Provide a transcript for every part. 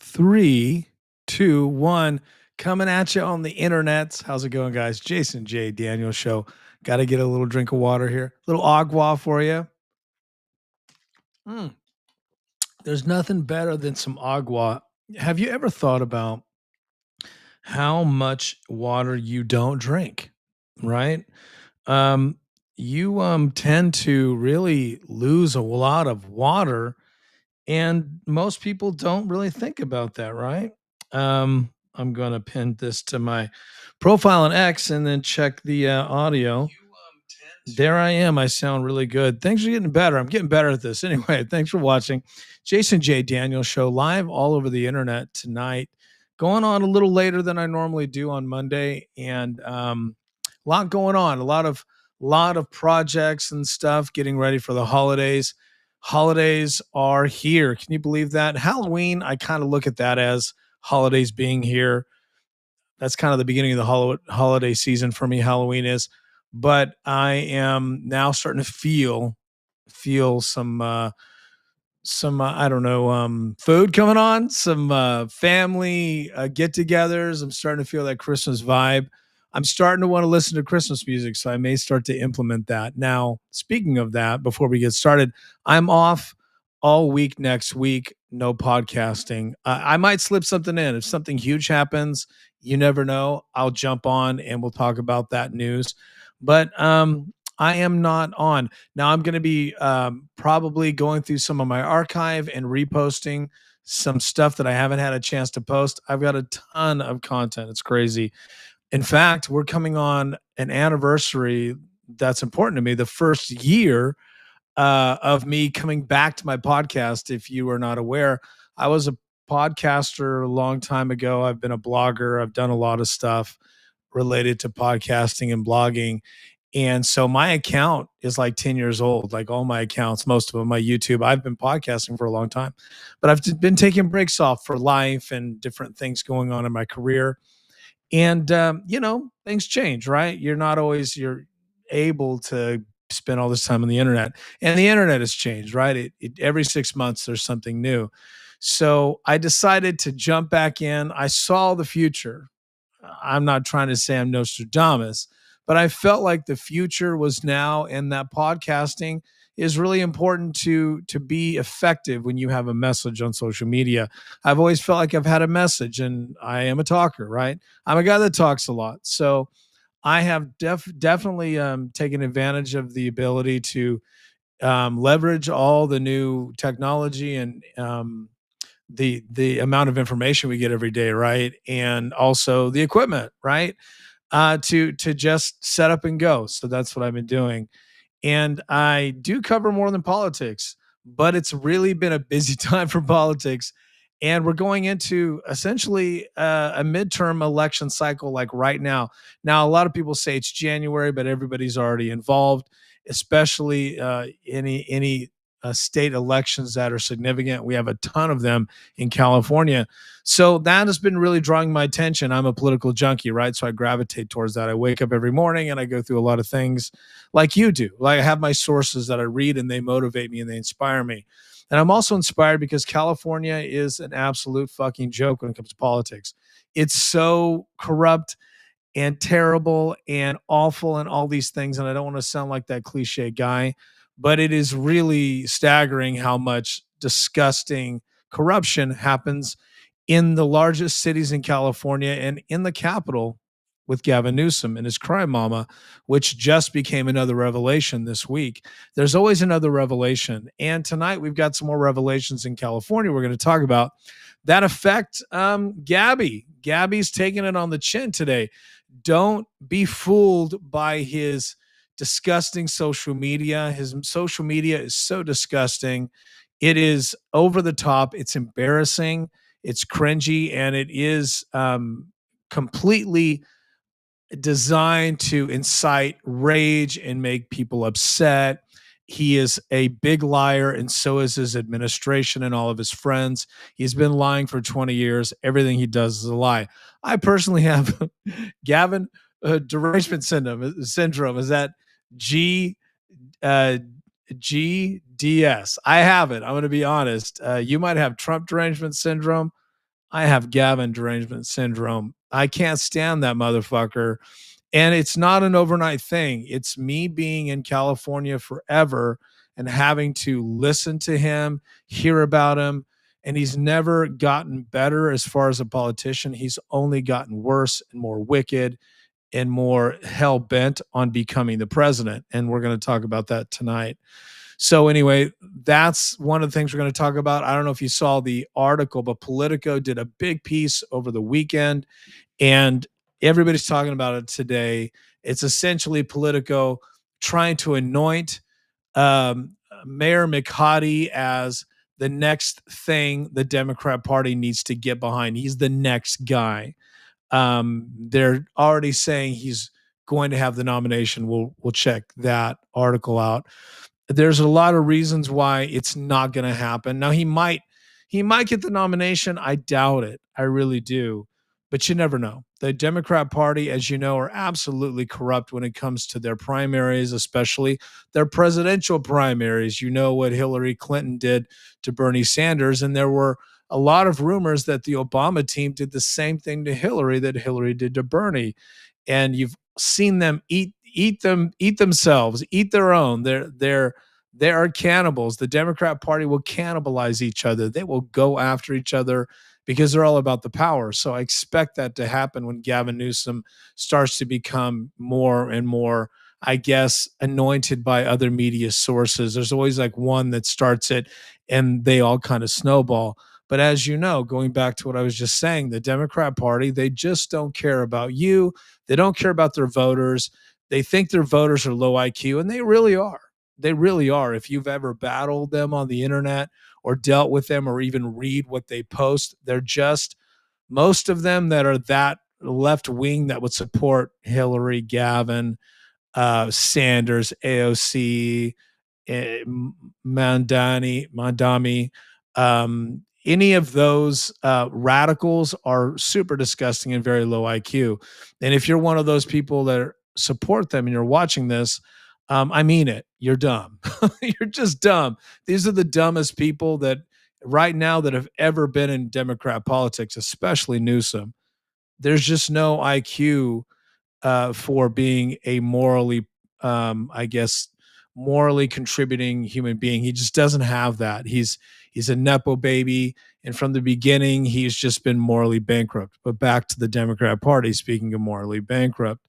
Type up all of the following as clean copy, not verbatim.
Three, two, one. Coming at you on the internet. How's it going, guys? Jason J. Daniel Show. Got to get a little drink of water here. Little agua for you. Mm, there's nothing better than some agua. Have you ever thought about how much water you don't drink? Right? Um, you tend to really lose a lot of water, and most people don't really think about that, right? I'm gonna pin this to my profile on X and then check the audio. There I am. I sound really good. Things are getting better. I'm getting better at this. Anyway, thanks for watching. Jason J. Daniel Show live all over the internet tonight. Going on a little later than I normally do on Monday, and a lot going on. A lot of projects and stuff. Getting ready for the holidays. Holidays are here. Can you believe that? Halloween, I kind of look at that as holidays being here. That's kind of the beginning of the holiday season for me. Halloween is, but I am now starting to feel some I don't know, food coming on, some family get-togethers. I'm starting to feel that Christmas vibe. I'm starting to want to listen to Christmas music, so I may start to implement that. Now, speaking of that, before we get started, I'm off all week next week. No podcasting. I might slip something in if something huge happens. You never know. I'll jump on and we'll talk about that news. But I am not on. Now I'm going to be probably going through some of my archive and reposting some stuff that I haven't had a chance to post. I've got a ton of content. It's crazy. In fact, we're coming on an anniversary that's important to me. The first year of me coming back to my podcast. If you are not aware, I was a podcaster a long time ago. I've been a blogger. I've done a lot of stuff related to podcasting and blogging. And so my account is like 10 years old, like all my accounts, most of them, my YouTube. I've been podcasting for a long time, but I've been taking breaks off for life and different things going on in my career. And, things change, right? You're able to spend all this time on the internet, and the internet has changed, right? Every 6 months, there's something new. So I decided to jump back in. I saw the future. I'm not trying to say I'm Nostradamus, but I felt like the future was now, and that podcasting is really important to be effective when you have a message on social media. I've always felt like I've had a message, and I am a talker, right? I'm a guy that talks a lot, so I have definitely taken advantage of the ability to leverage all the new technology and the amount of information we get every day, right? And also the equipment, right? To just set up and go. So that's what I've been doing. And I do cover more than politics, but it's really been a busy time for politics. And we're going into essentially a midterm election cycle like right now. Now, a lot of people say it's January, but everybody's already involved, especially any state elections that are significant. We have a ton of them in California. So that has been really drawing my attention. I'm a political junkie, right? So I gravitate towards that. I wake up every morning and I go through a lot of things like you do. Like I have my sources that I read and they motivate me and they inspire me. And I'm also inspired because California is an absolute fucking joke when it comes to politics. It's so corrupt and terrible and awful and all these things. And I don't want to sound like that cliche guy, but it is really staggering how much disgusting corruption happens in the largest cities in California and in the capital with Gavin Newsom and his crime mama, which just became another revelation this week. There's always another revelation. And tonight we've got some more revelations in California we're going to talk about that affect Gabby. Gabby's taking it on the chin today. Don't be fooled by his disgusting social media. His social media is so disgusting. It is over the top. It's embarrassing. It's cringy, and it is completely designed to incite rage and make people upset. He is a big liar, and so is his administration and all of his friends. He's been lying for 20 years. Everything he does is a lie. I personally have Gavin derangement syndrome. Is that G uh, GDS? I have it. I'm going to be honest. You might have Trump derangement syndrome. I have Gavin derangement syndrome. I can't stand that motherfucker. And it's not an overnight thing. It's me being in California forever and having to listen to him, hear about him. And he's never gotten better as far as a politician. He's only gotten worse and more wicked and more hell bent on becoming the president. And we're going to talk about that tonight. So, anyway, that's one of the things we're going to talk about. I don't know if you saw the article, but Politico did a big piece over the weekend, and everybody's talking about it today. It's essentially Politico trying to anoint Mayor McHottie as the next thing the Democrat Party needs to get behind. He's the next guy. They're already saying he's going to have the nomination. We'll check that article out. There's a lot of reasons why it's not going to happen. Now he might get the nomination. I doubt it. I really do. But you never know. The Democrat Party, as you know, are absolutely corrupt when it comes to their primaries, especially their presidential primaries. You know what Hillary Clinton did to Bernie Sanders, and there were a lot of rumors that the Obama team did the same thing to Hillary that Hillary did to Bernie. And you've seen them eat themselves, eat their own. They are cannibals. The Democrat Party will cannibalize each other. They will go after each other because they're all about the power. So I expect that to happen when Gavin Newsom starts to become more and more, I guess, anointed by other media sources. There's always like one that starts it and they all kind of snowball. But as you know, going back to what I was just saying, the Democrat Party, they just don't care about you. They don't care about their voters. They think their voters are low IQ, and they really are. They really are. If you've ever battled them on the internet or dealt with them or even read what they post, they're just most of them that are that left wing that would support Hillary, Gavin, Sanders, AOC, Mandami, any of those radicals are super disgusting and very low IQ. And if you're one of those people that support them and you're watching this, I mean it. You're dumb. You're just dumb. These are the dumbest people that right now that have ever been in Democrat politics, especially Newsom. There's just no IQ for being a morally, I guess, morally contributing human being. He just doesn't have that. He's a nepo baby, and from the beginning, he's just been morally bankrupt. But back to the Democrat Party. Speaking of morally bankrupt,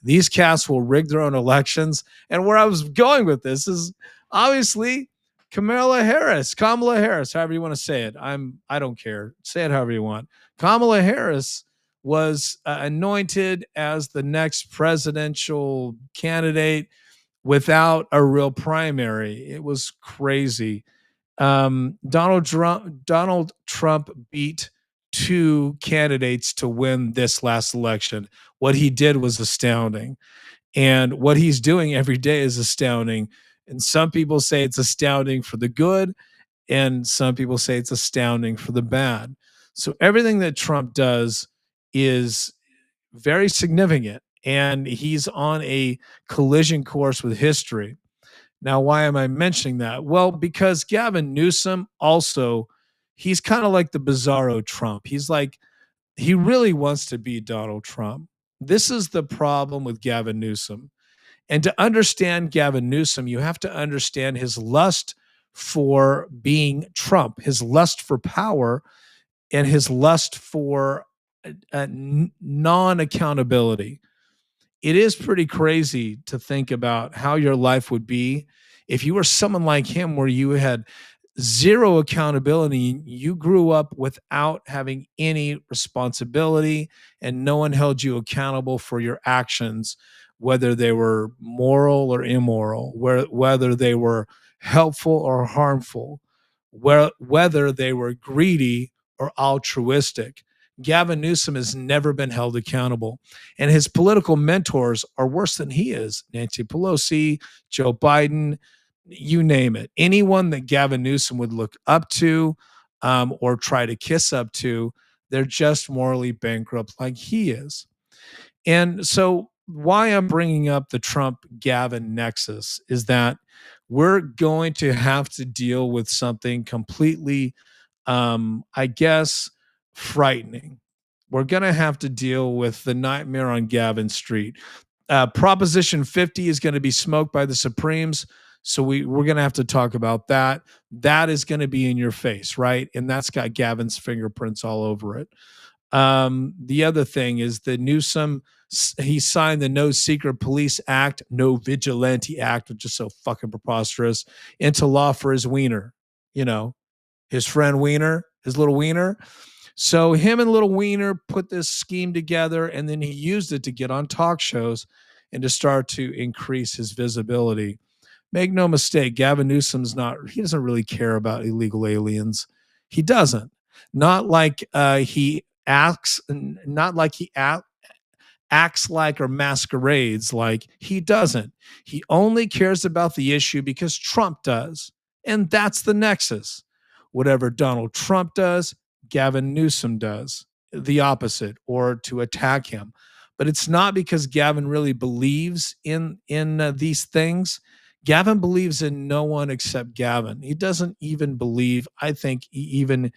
these cats will rig their own elections. And where I was going with this is obviously Kamala Harris, however you want to say it. I don't care. Say it however you want. Kamala Harris was anointed as the next presidential candidate without a real primary. It was crazy. Donald Trump beat two candidates to win this last election. What he did was astounding. And what he's doing every day is astounding. And some people say it's astounding for the good, and some people say it's astounding for the bad. So everything that Trump does is very significant, and he's on a collision course with history. Now, why am I mentioning that? Well, because Gavin Newsom also, he's kind of like the bizarro Trump. He's like, he really wants to be Donald Trump. This is the problem with Gavin Newsom. And to understand Gavin Newsom, you have to understand his lust for being Trump, his lust for power, and his lust for non accountability. It is pretty crazy to think about how your life would be if you were someone like him, where you had zero accountability. You grew up without having any responsibility, and no one held you accountable for your actions, whether they were moral or immoral, whether they were helpful or harmful, whether they were greedy or altruistic. Gavin Newsom has never been held accountable, and his political mentors are worse than he is. Nancy Pelosi, Joe Biden, you name it. Anyone that Gavin Newsom would look up to or try to kiss up to, they're just morally bankrupt like he is. And so, why I'm bringing up the Trump Gavin nexus is that we're going to have to deal with something completely, I guess, frightening. We're going to have to deal with the nightmare on Gavin Street. Proposition 50 is going to be smoked by the Supremes. So we're going to have to talk about that. That is going to be in your face, right? And that's got Gavin's fingerprints all over it. The other thing is the Newsom, he signed the No Secret Police Act, No Vigilante Act, which is so fucking preposterous, into law for his wiener, you know, his friend Wiener, his little wiener. So him and little Wiener put this scheme together, and then he used it to get on talk shows and to start to increase his visibility. Make no mistake, Gavin Newsom's he doesn't really care about illegal aliens. He doesn't. Not like he acts, not like he acts like or masquerades like. He doesn't. He only cares about the issue because Trump does. And that's the nexus. Whatever Donald Trump does, Gavin Newsom does the opposite, or to attack him. But it's not because Gavin really believes in these things. Gavin believes in no one except Gavin. He doesn't even believe, I think, even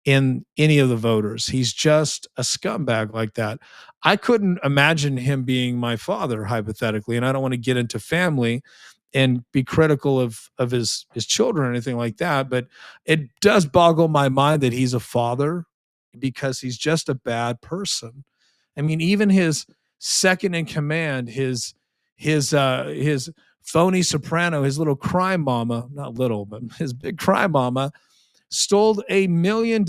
in any of the voters. He's just a scumbag like that. I couldn't imagine him being my father, hypothetically, and I don't want to get into family and be critical of his children or anything like that, but it does boggle my mind that he's a father because he's just a bad person. I mean, even his second in command, his phony soprano, his little crime mama, not little, but his big crime mama, stole $1 million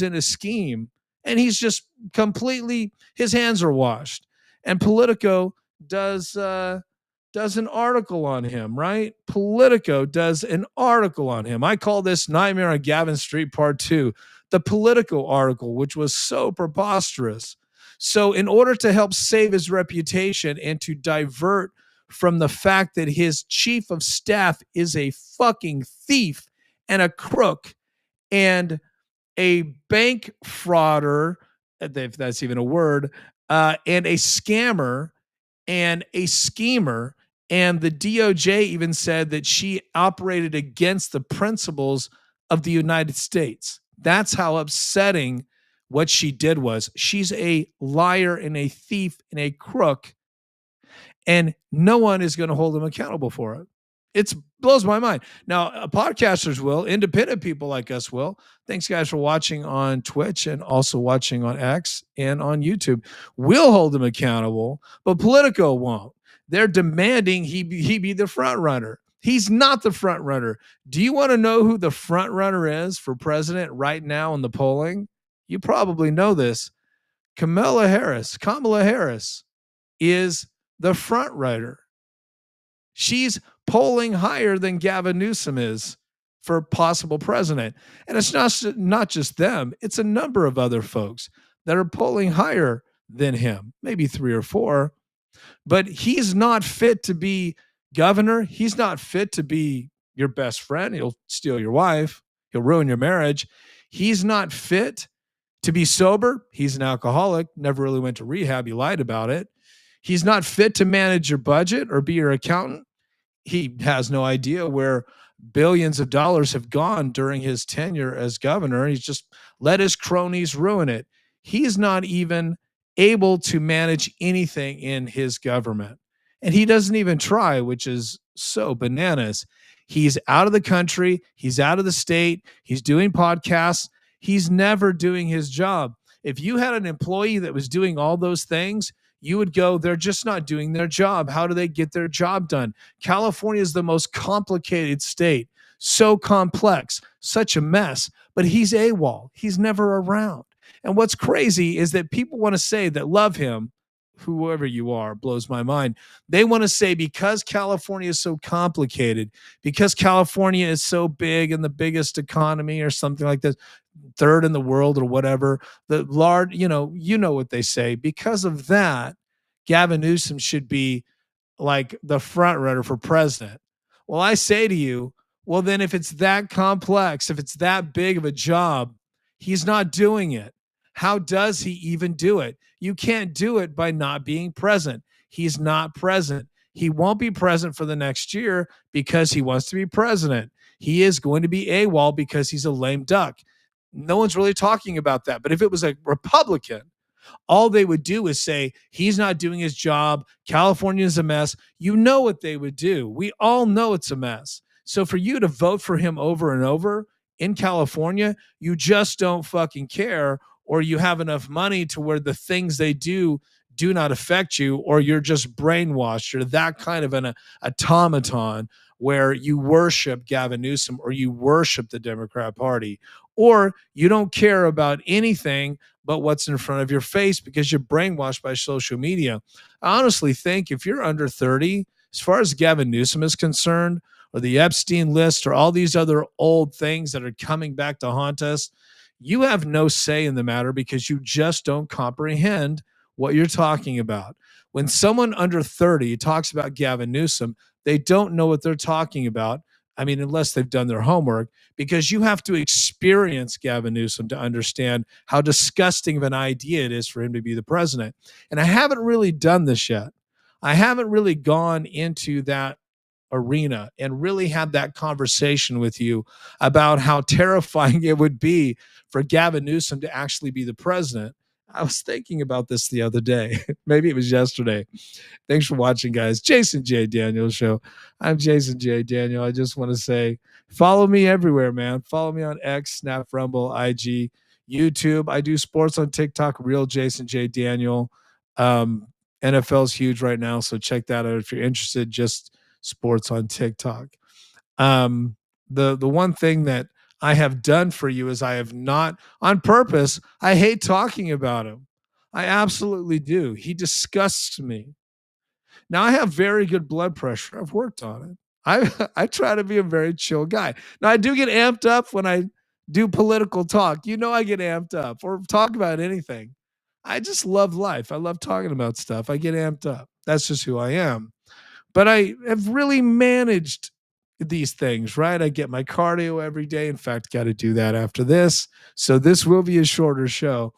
in a scheme, and he's just completely, his hands are washed. And Politico does an article on him, right? Politico does an article on him. I call this Nightmare on Gavin Street Part 2, the Politico article, which was so preposterous. So in order to help save his reputation and to divert from the fact that his chief of staff is a fucking thief and a crook and a bank frauder, if that's even a word, and a scammer and a schemer. And the DOJ even said that she operated against the principles of the United States. That's how upsetting what she did was. She's a liar and a thief and a crook, and no one is going to hold them accountable for it. It blows my mind. Now, podcasters will, independent people like us will. Thanks, guys, for watching on Twitch and also watching on X and on YouTube. We'll hold them accountable, but Politico won't. They're demanding he be the front runner. He's not the front runner. Do you want to know who the front runner is for president right now in the polling? You probably know this. Kamala Harris is the front runner. She's polling higher than Gavin Newsom is for possible president. And it's not just them. It's a number of other folks that are polling higher than him, maybe 3 or 4. But he's not fit to be governor. He's not fit to be your best friend. He'll steal your wife. He'll ruin your marriage. He's not fit to be sober. He's an alcoholic, never really went to rehab. He lied about it. He's not fit to manage your budget or be your accountant. He has no idea where billions of dollars have gone during his tenure as governor. He's just let his cronies ruin it. He's not even able to manage anything in his government. And he doesn't even try, which is so bananas. He's out of the country. He's out of the state. He's doing podcasts. He's never doing his job. If you had an employee that was doing all those things, you would go, they're just not doing their job. How do they get their job done? California is the most complicated state. So complex, such a mess. But he's AWOL. He's never around. And what's crazy is that people want to say that love him, whoever you are, blows my mind. They want to say because California is so complicated, because California is so big and the biggest economy or something like this, third in the world or whatever, the large, you know what they say. Because of that, Gavin Newsom should be like the front runner for president. Well, I say to you, well, then if it's that complex, if it's that big of a job, he's not doing it. How does he even do it? You can't do it by not being present. He's not present. He won't be present for the next year because he wants to be president. He is going to be AWOL because he's a lame duck. No one's really talking about that. But if it was a Republican, all they would do is say, he's not doing his job. California is a mess. You know what they would do. We all know it's a mess. So for you to vote for him over and over in California, you just don't fucking care, or you have enough money to where the things they do not affect you, or you're just brainwashed. You're that kind of an automaton where you worship Gavin Newsom or you worship the Democrat Party, or you don't care about anything but what's in front of your face because you're brainwashed by social media. I honestly think if you're under 30, as far as Gavin Newsom is concerned, or the Epstein list, or all these other old things that are coming back to haunt us, you have no say in the matter because you just don't comprehend what you're talking about. When someone under 30 talks about Gavin Newsom, they don't know what they're talking about. I mean, unless they've done their homework, because you have to experience Gavin Newsom to understand how disgusting of an idea it is for him to be the president. And I haven't really done this yet. I haven't really gone into that arena and really had that conversation with you about how terrifying it would be for Gavin Newsom to actually be the president. I was thinking about this the other day. Maybe it was yesterday. Thanks for watching, guys. Jason J. Daniel Show. I'm Jason J. Daniel. I just want to say, follow me everywhere, man. Follow me on X, Snap, Rumble, IG, YouTube. I do sports on TikTok, Real Jason J. Daniel. NFL's huge right now, so check that out if you're interested. Just sports on TikTok. The one thing that I have done for you is I have not, on purpose, I hate talking about him. I absolutely do. He disgusts me. Now I have very good blood pressure. I've worked on it. I try to be a very chill guy. Now I do get amped up when I do political talk. You know I get amped up or talk about anything. I just love life. I love talking about stuff. I get amped up. That's just who I am. But I have really managed these things, right? I get my cardio every day. In fact, got to do that after this. So this will be a shorter show.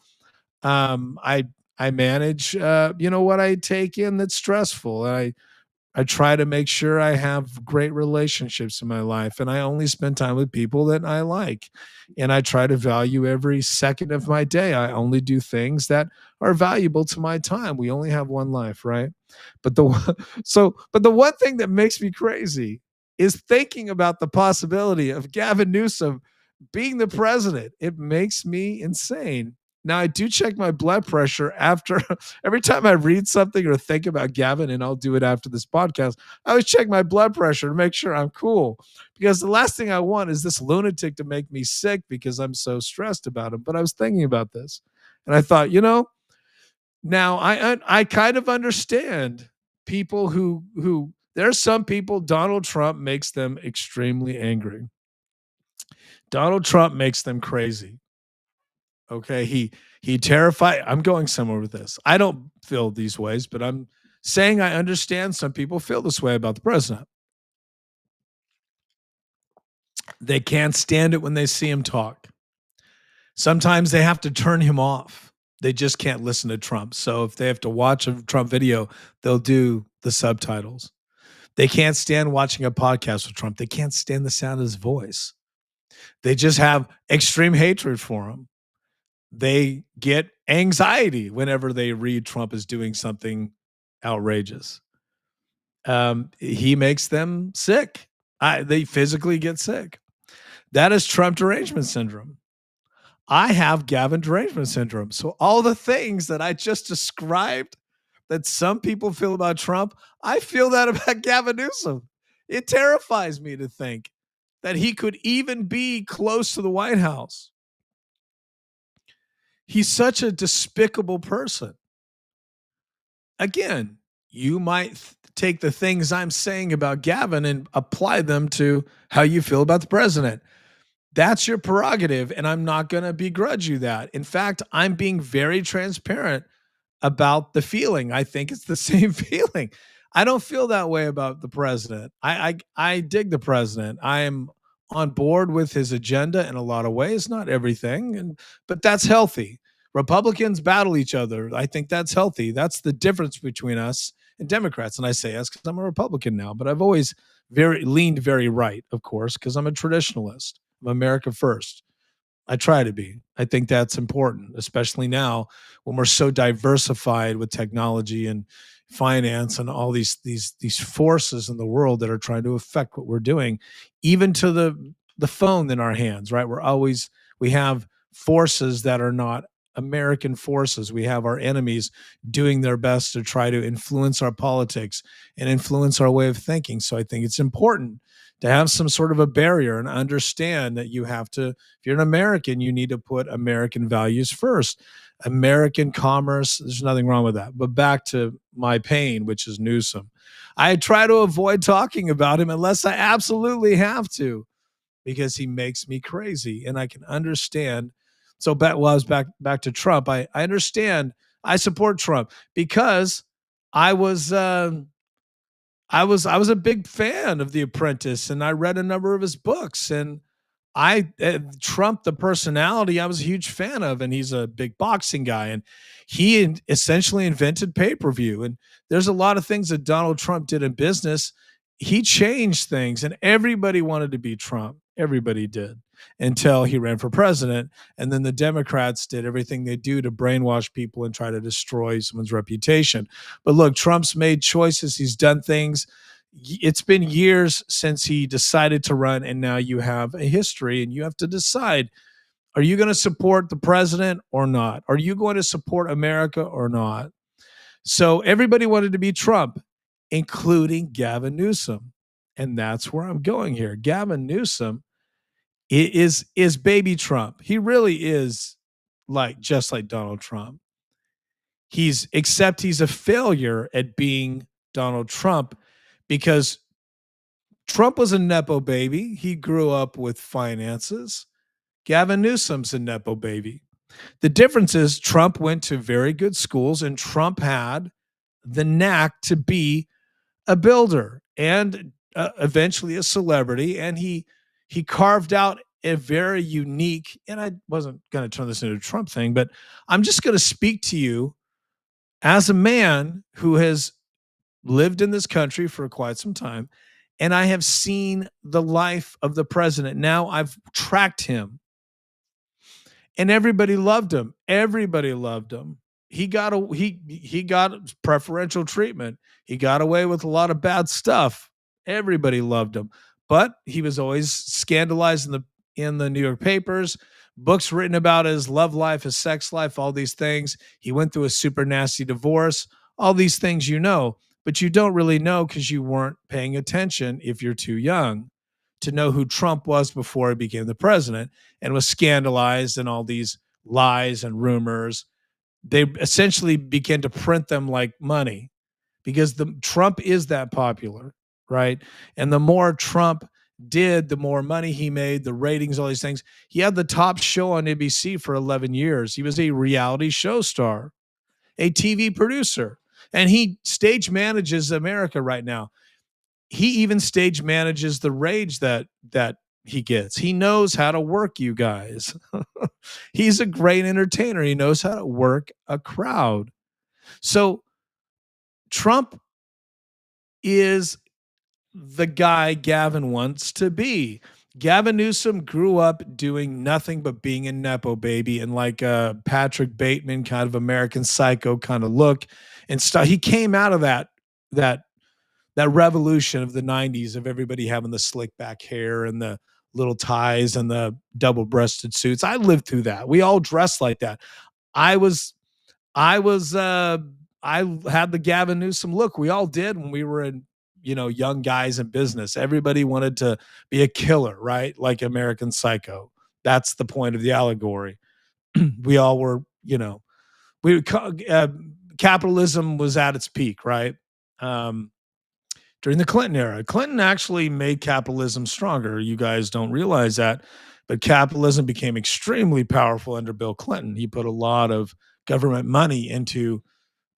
I manage what I take in that's stressful. I try to make sure I have great relationships in my life, and I only spend time with people that I like. And I try to value every second of my day. I only do things that are valuable to my time. We only have one life, right? But the one thing that makes me crazy is thinking about the possibility of Gavin Newsom being the president. It makes me insane. Now, I do check my blood pressure after every time I read something or think about Gavin, and I'll do it after this podcast. I always check my blood pressure to make sure I'm cool, because the last thing I want is this lunatic to make me sick because I'm so stressed about him. But I was thinking about this, and I thought, now I kind of understand people who there's some people Donald Trump makes them extremely angry. Donald Trump makes them crazy. Okay, he terrified. I'm going somewhere with this. I don't feel these ways, but I'm saying I understand some people feel this way about the president. They can't stand it when they see him talk. Sometimes they have to turn him off. They just can't listen to Trump. So if they have to watch a Trump video, they'll do the subtitles. They can't stand watching a podcast with Trump. They can't stand the sound of his voice. They just have extreme hatred for him. They get anxiety whenever they read Trump is doing something outrageous. He makes them sick. They physically get sick. That is Trump derangement syndrome. I have Gavin derangement syndrome. So all the things that I just described that some people feel about Trump, I feel that about Gavin Newsom. It terrifies me to think that he could even be close to the White House. He's such a despicable person. Again, you might take the things I'm saying about Gavin and apply them to how you feel about the president. That's your prerogative, and I'm not going to begrudge you that. In fact, I'm being very transparent about the feeling. I think it's the same feeling. I don't feel that way about the president. I dig the president. I am on board with his agenda in a lot of ways, not everything, but that's healthy. Republicans battle each other. I think that's healthy. That's the difference between us and Democrats. And I say us because I'm a Republican now, but I've always leaned very right, of course, because I'm a traditionalist. I'm America first. I try to be. I think that's important, especially now when we're so diversified with technology and finance and all these forces in the world that are trying to affect what we're doing, even to the phone in our hands, right? We have forces that are not American forces. We have our enemies doing their best to try to influence our politics and influence our way of thinking. So I think it's important to have some sort of a barrier and understand that you have to, if you're an American, you need to put American values first. American commerce, there's nothing wrong with that. But back to my pain, which is Newsom. I try to avoid talking about him unless I absolutely have to, because he makes me crazy. And I can understand. So back while I was back to Trump, I understand. I support Trump because I was I was a big fan of The Apprentice, and I read a number of his books. And I Trump, the personality, I was a huge fan of, and he's a big boxing guy, and essentially invented pay per view. And there's a lot of things that Donald Trump did in business. He changed things, and everybody wanted to be Trump. Everybody did until he ran for president, and then the Democrats did everything they do to brainwash people and try to destroy someone's reputation. But look, Trump's made choices. He's done things. It's been years since he decided to run, and now you have a history, and you have to decide, are you going to support the president or not? Are you going to support America or not? So everybody wanted to be Trump, including Gavin Newsom. And that's where I'm going here. Gavin Newsom is baby Trump. He really is like just like Donald Trump. He's a failure at being Donald Trump, because Trump was a Nepo baby. He grew up with finances. Gavin Newsom's a Nepo baby. The difference is Trump went to very good schools, and Trump had the knack to be a builder and eventually a celebrity. And he carved out a very unique, and I wasn't going to turn this into a Trump thing, but I'm just going to speak to you as a man who has lived in this country for quite some time, and I have seen the life of the president. Now I've tracked him, and everybody loved him. Everybody loved him. He got preferential treatment. He got away with a lot of bad stuff. Everybody loved him, but he was always scandalized in the New York papers. Books written about his love life, his sex life, all these things. He went through a super nasty divorce. All these things but you don't really know because you weren't paying attention if you're too young to know who Trump was before he became the president and was scandalized and all these lies and rumors. They essentially began to print them like money because the Trump is that popular, right? And the more Trump did, the more money he made, the ratings, all these things. He had the top show on ABC for 11 years. He was a reality show star, a TV producer, and he stage manages America right now. He even stage manages the rage that he gets. He knows how to work you guys. He's a great entertainer. He knows how to work a crowd. So Trump is the guy Gavin wants to be. Gavin Newsom grew up doing nothing but being a Nepo baby and like a Patrick Bateman kind of American Psycho kind of look and stuff. He came out of that that revolution of the 90s of everybody having the slick back hair and the little ties and the double-breasted suits. I lived through that. We all dressed like that. I was I was I had the Gavin Newsom look. We all did when we were in, young guys in business. Everybody wanted to be a killer, right? Like American Psycho. That's the point of the allegory. We all were, we capitalism was at its peak, right? Um, During the Clinton era. Clinton actually made capitalism stronger. You guys don't realize that, but capitalism became extremely powerful under Bill Clinton. He put a lot of government money into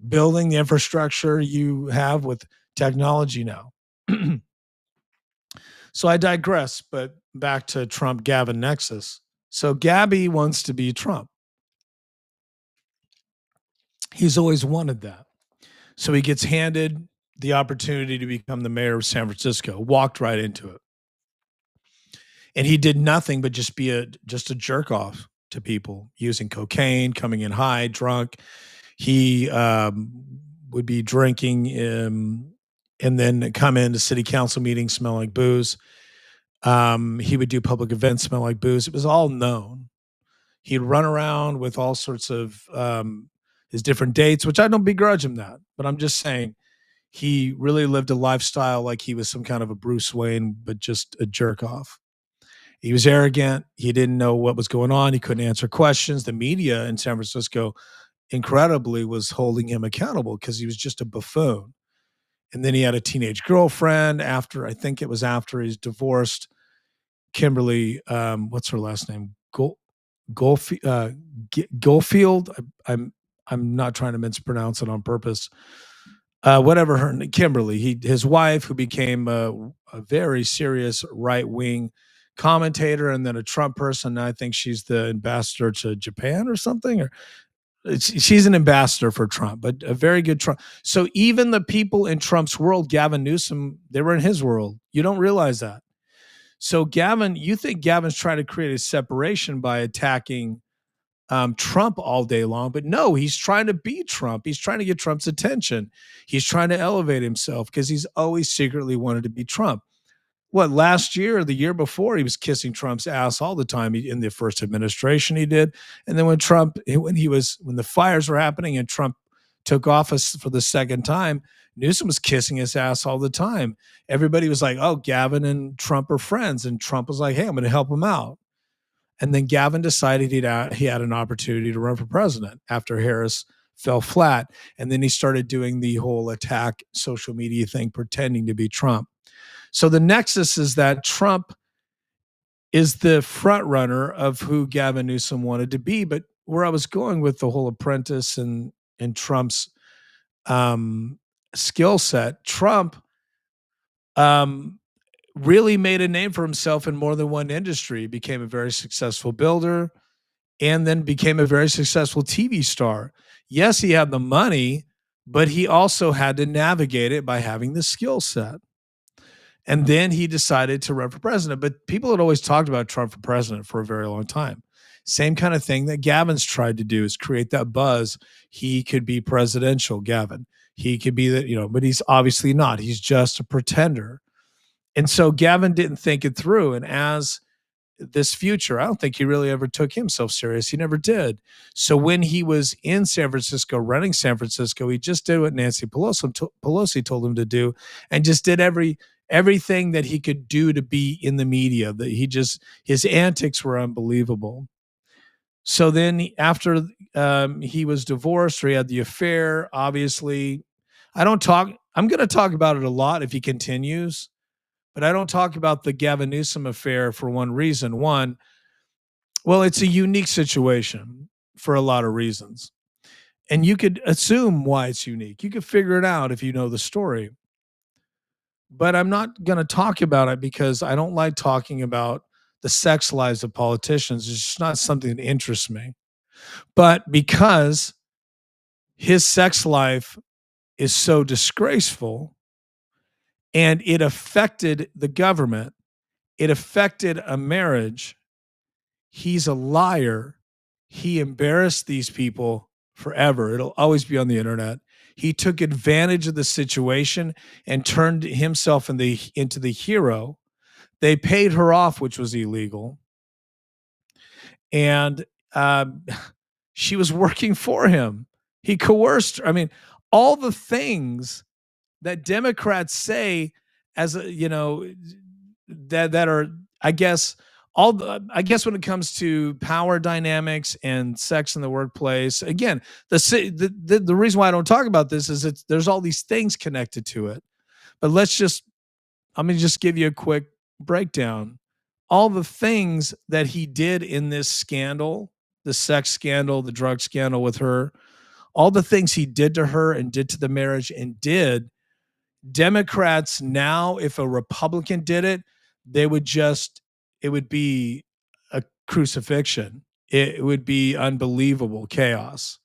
building the infrastructure you have with technology now. So I digress, but back to Trump Gavin Nexus. So Gabby wants to be Trump. He's always wanted that. So he gets handed the opportunity to become the mayor of San Francisco, walked right into it. and he did nothing but just be a jerk off to people, using cocaine, coming in high, drunk. He would be drinking, and then come into city council meetings, smell like booze. He would do public events, smell like booze. It was all known. He'd run around with all sorts of his different dates, which I don't begrudge him that, but I'm just saying he really lived a lifestyle like he was some kind of a Bruce Wayne, but just a jerk off. He was arrogant. He didn't know what was going on. He couldn't answer questions. The media in San Francisco, incredibly, was holding him accountable because he was just a buffoon. And then he had a teenage girlfriend after, I think it was after he's divorced. Kimberly, what's her last name? Golf, Goldfield. I'm not trying to mispronounce it on purpose. Whatever Kimberly, his wife, who became a very serious right wing commentator and then a Trump person. I think she's the ambassador to Japan or something, or she's an ambassador for Trump, but a very good Trump. So even the people in Trump's world, Gavin Newsom, they were in his world. You don't realize that. So Gavin, you think Gavin's trying to create a separation by attacking Trump all day long, but no, he's trying to be Trump. He's trying to get Trump's attention. He's trying to elevate himself because he's always secretly wanted to be Trump. What, last year or the year before, he was kissing Trump's ass all the time in the first administration he did. And then when the fires were happening and Trump took office for the second time, Newsom was kissing his ass all the time. Everybody was like, oh, Gavin and Trump are friends. And Trump was like, hey, I'm going to help him out. And then Gavin decided he had an opportunity to run for president after Harris fell flat. And then he started doing the whole attack social media thing, pretending to be Trump. So the nexus is that Trump is the front runner of who Gavin Newsom wanted to be. But where I was going with the whole apprentice and Trump's skill set, Trump really made a name for himself in more than one industry. He became a very successful builder and then became a very successful TV star. Yes, he had the money, but he also had to navigate it by having the skill set. And then he decided to run for president. But people had always talked about Trump for president for a very long time. Same kind of thing that Gavin's tried to do, is create that buzz. He could be presidential, Gavin. He could be but he's obviously not. He's just a pretender. And so Gavin didn't think it through. And as this future, I don't think he really ever took himself serious. He never did. So when he was in San Francisco, running San Francisco, he just did what Nancy Pelosi told him to do, and just did everything that he could do to be in the media. That his antics were unbelievable. So then after he was divorced, or he had the affair, obviously, I'm going to talk about it a lot if he continues, but I don't talk about the Gavin Newsom affair for one reason. One, well, it's a unique situation for a lot of reasons. And you could assume why it's unique. You could figure it out if you know the story. But I'm not going to talk about it because I don't like talking about the sex lives of politicians. It's just not something that interests me. But because his sex life is so disgraceful and it affected the government, it affected a marriage, he's a liar. He embarrassed these people forever. It'll always be on the internet. He took advantage of the situation and turned himself into the hero. They paid her off, which was illegal. And she was working for him. He coerced her. I mean, all the things that Democrats say as that are, I guess, when it comes to power dynamics and sex in the workplace, again, the reason why I don't talk about this is there's all these things connected to it. But let me just give you a quick breakdown. All the things that he did in this scandal, the sex scandal, the drug scandal with her, all the things he did to her and did to the marriage and did, Democrats now, if a Republican did it, it would be a crucifixion. It would be unbelievable chaos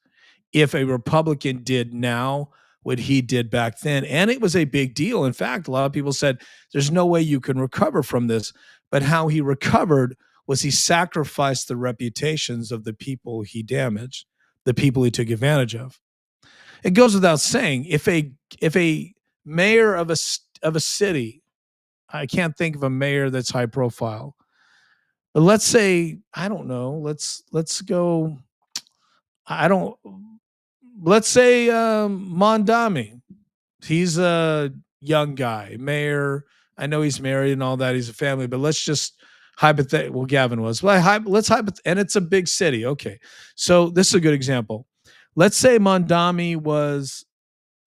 if a Republican did now what he did back then. And it was a big deal. In fact, a lot of people said there's no way you can recover from this. but how he recovered was he sacrificed the reputations of the people he damaged, the people he took advantage of. It goes without saying, if a mayor of of a city, I can't think of a mayor that's high profile, but let's say, I don't know, let's go, I don't, let's say Mondami. He's a young guy, mayor. I know he's married and all that. He's a family, but let's just hypothetical. Well, Gavin was. Well, let's and it's a big city. Okay, so this is a good example. Let's say Mondami was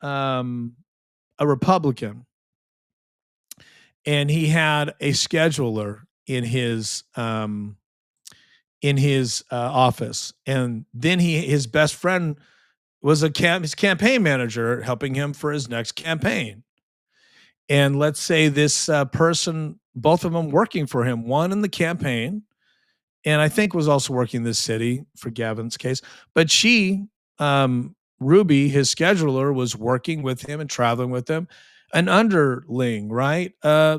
um, a Republican, and he had a scheduler in his office, and then his best friend was his campaign manager helping him for his next campaign. And let's say this person, both of them working for him, one in the campaign, and I think was also working in this city for Gavin's case, but Ruby, his scheduler, was working with him and traveling with him, an underling, right?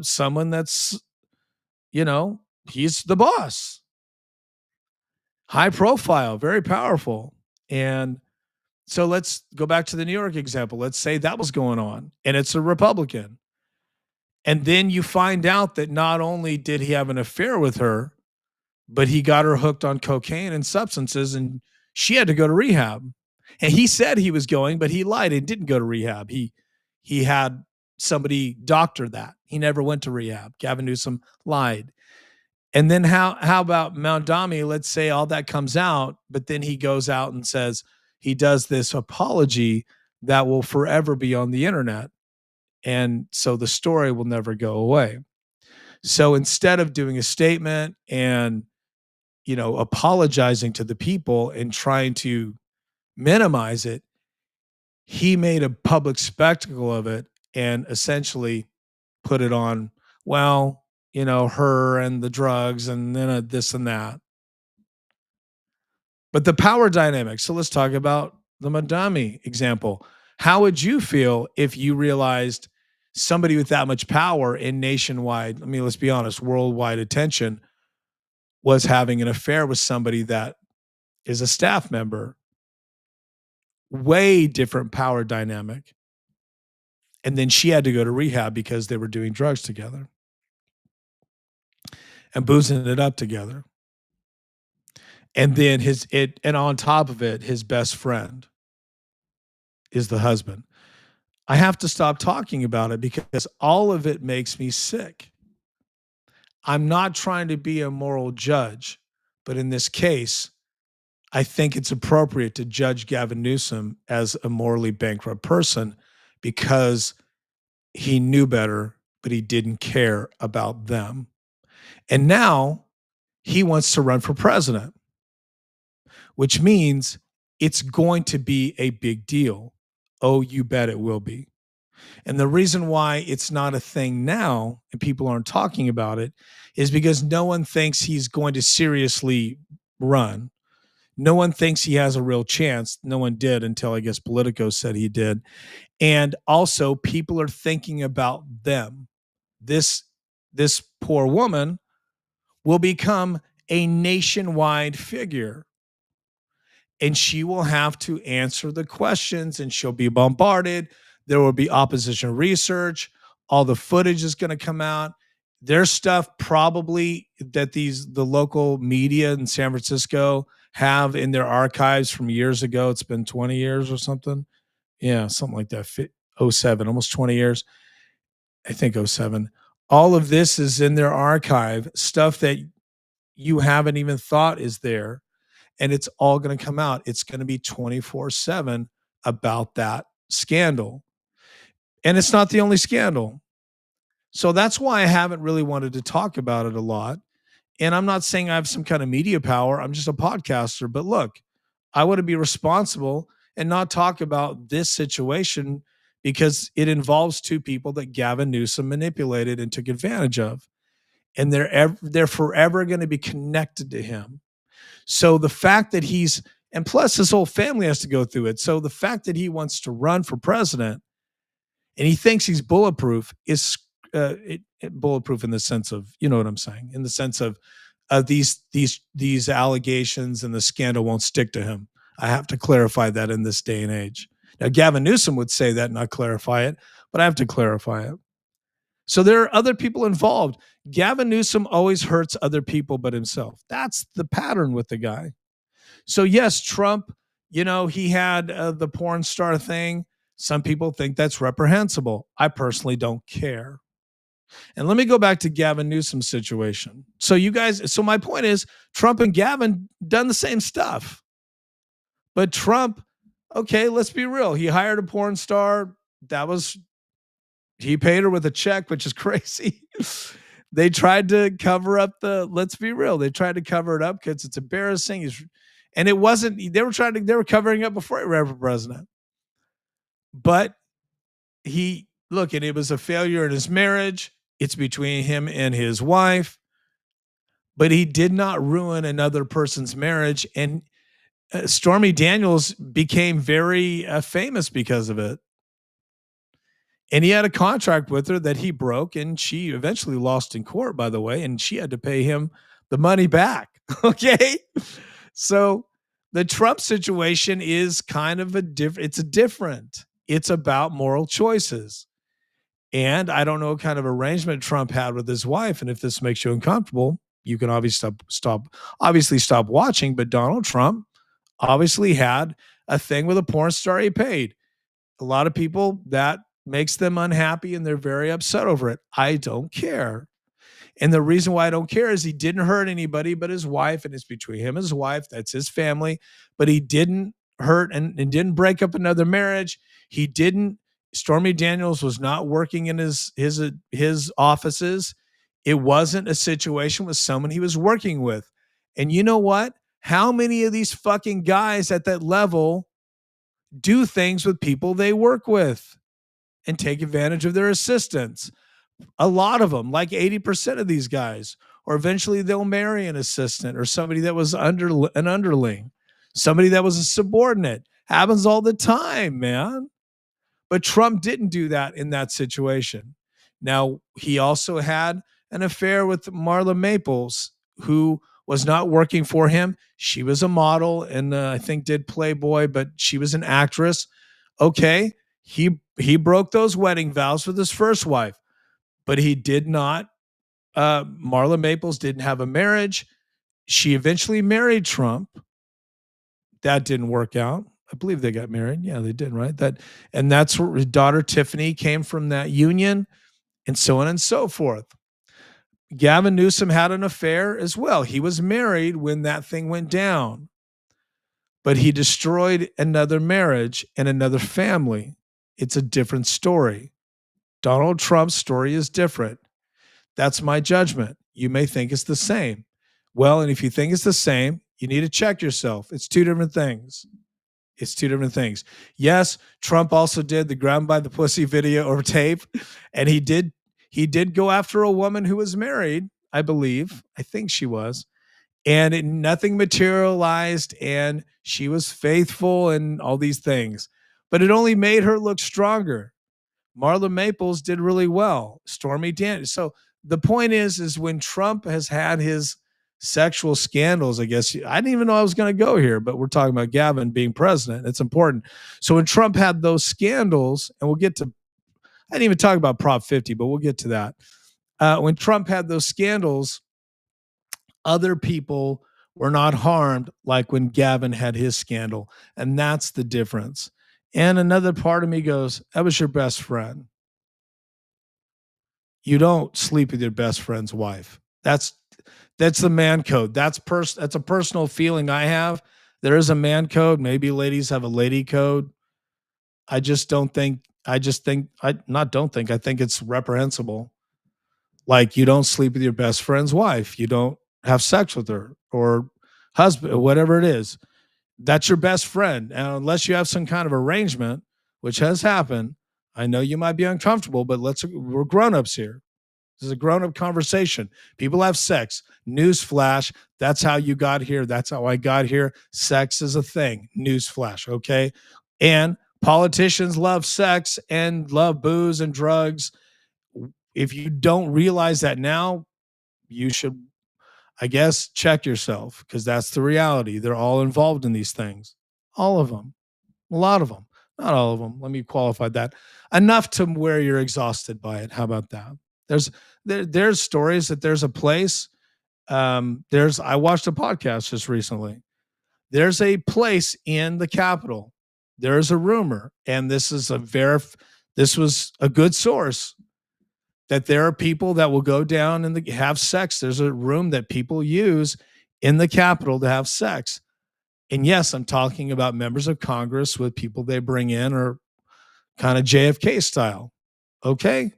Someone that's, he's the boss, high profile, very powerful. And so let's go back to the New York example. Let's say that was going on and it's a Republican. And then you find out that not only did he have an affair with her, but he got her hooked on cocaine and substances, and she had to go to rehab. And he said he was going, but he lied and didn't go to rehab. He had somebody doctor that. He never went to rehab. Gavin Newsom lied. And then how about Mondami? Let's say all that comes out, but then he goes out and says he does this apology that will forever be on the internet. And so the story will never go away. So instead of doing a statement and, apologizing to the people and trying to minimize it, he made a public spectacle of it and essentially put it on, well, her and the drugs and then this and that. But the power dynamic. So let's talk about the Madami example. How would you feel if you realized somebody with that much power in nationwide, I mean, let's be honest, worldwide attention, was having an affair with somebody that is a staff member? Way different power dynamic. And then she had to go to rehab because they were doing drugs together and boozing it up together. And then and on top of it, his best friend is the husband. I have to stop talking about it because all of it makes me sick. I'm not trying to be a moral judge, but in this case, I think it's appropriate to judge Gavin Newsom as a morally bankrupt person because he knew better, but he didn't care about them. And now he wants to run for president, which means it's going to be a big deal. Oh, you bet it will be. And the reason why it's not a thing now and people aren't talking about it is because no one thinks he's going to seriously run. No one thinks he has a real chance. No one did until I guess Politico said he did. And also people are thinking about them. This poor woman will become a nationwide figure. And she will have to answer the questions and she'll be bombarded. There will be opposition research. All the footage is going to come out. There's stuff probably that the local media in San Francisco have in their archives from years ago. It's been 20 years or something. Yeah, something like that. 07, almost 20 years. I think 07. All of this is in their archive, stuff that you haven't even thought is there. And it's all going to come out. It's going to be 24/7 about that scandal. And it's not the only scandal. So that's why I haven't really wanted to talk about it a lot. And I'm not saying I have some kind of media power. I'm just a podcaster. But look, I want to be responsible and not talk about this situation because it involves two people that Gavin Newsom manipulated and took advantage of. And they're forever going to be connected to him. So the fact that and plus his whole family has to go through it. So the fact that he wants to run for president and he thinks he's bulletproof is bulletproof in the sense of, you know what I'm saying, in the sense of these allegations and the scandal won't stick to him. I have to clarify that in this day and age. Now, Gavin Newsom would say that, not clarify it, but I have to clarify it. So there are other people involved. Gavin Newsom always hurts other people but himself. That's the pattern with the guy. So yes, Trump, he had the porn star thing. Some people think that's reprehensible. I personally don't care. And let me go back to Gavin Newsom's situation. So my point is, Trump and Gavin done the same stuff. But Trump, okay, let's be real. He hired a porn star. He paid her with a check, which is crazy. They tried to cover up let's be real. They tried to cover it up because it's embarrassing. And it wasn't, they were covering up before he ran for president. But and it was a failure in his marriage. It's between him and his wife. But he did not ruin another person's marriage. And Stormy Daniels became very famous because of it. And he had a contract with her that he broke, and she eventually lost in court, by the way, and she had to pay him the money back. Okay. So the Trump situation is kind of it's about moral choices. And I don't know what kind of arrangement Trump had with his wife. And if this makes you uncomfortable, you can obviously stop watching. But Donald Trump obviously had a thing with a porn star he paid. A lot of people, that makes them unhappy and they're very upset over it. I don't care. And the reason why I don't care is he didn't hurt anybody but his wife, and it's between him and his wife. That's his family. But he didn't hurt and didn't break up another marriage. Stormy Daniels was not working in his offices. It wasn't a situation with someone he was working with. And you know what? How many of these fucking guys at that level do things with people they work with and take advantage of their assistants? A lot of them, like 80% of these guys, or eventually they'll marry an assistant or somebody that was an underling, somebody that was a subordinate. Happens all the time, man. But Trump didn't do that in that situation. Now, he also had an affair with Marla Maples, who was not working for him. She was a model and I think did Playboy, but she was an actress. Okay, he broke those wedding vows with his first wife, but he did not. Marla Maples didn't have a marriage. She eventually married Trump. That didn't work out. I believe they got married. Yeah, they did, right? And that's where his daughter Tiffany came from, that union, and so on and so forth. Gavin Newsom had an affair as well. He was married when that thing went down, but he destroyed another marriage and another family. It's a different story. Donald Trump's story is different. That's my judgment. You may think it's the same. Well, and if you think it's the same, you need to check yourself. It's two different things. Yes, Trump also did the ground by the pussy video or tape, and he did go after a woman who was married, I think she was, and nothing materialized, and she was faithful and all these things, but it only made her look stronger. Marla Maples did really well. Stormy Daniels. So the point is when Trump has had his sexual scandals, I guess I didn't even know I was going to go here, but we're talking about Gavin being president. It's important. So when Trump had those scandals, and I didn't even talk about Prop 50, but we'll get to that. When Trump had those scandals, other people were not harmed like when Gavin had his scandal. And that's the difference. And another part of me goes, that was your best friend. You don't sleep with your best friend's wife. That's the man code. That's a personal feeling I have. There is a man code. Maybe ladies have a lady code. I think it's reprehensible. Like, you don't sleep with your best friend's wife. You don't have sex with her or husband, or whatever it is. That's your best friend. And unless you have some kind of arrangement, which has happened, I know you might be uncomfortable, but we're grown-ups here. This is a grown-up conversation. People have sex. Newsflash, that's how you got here. That's how I got here. Sex is a thing. Newsflash, okay? And politicians love sex and love booze and drugs. If you don't realize that now, you should, I guess, check yourself, because that's the reality. They're all involved in these things. All of them. A lot of them. Not all of them. Let me qualify that. Enough to where you're exhausted by it. How about that? There's there's stories that there's a place. There's I watched a podcast just recently. There's a place in the Capitol. There's a rumor, and this was a good source, that there are people that will go down and have sex. There's a room that people use in the Capitol to have sex. And yes, I'm talking about members of Congress with people they bring in, or kind of JFK style. Okay.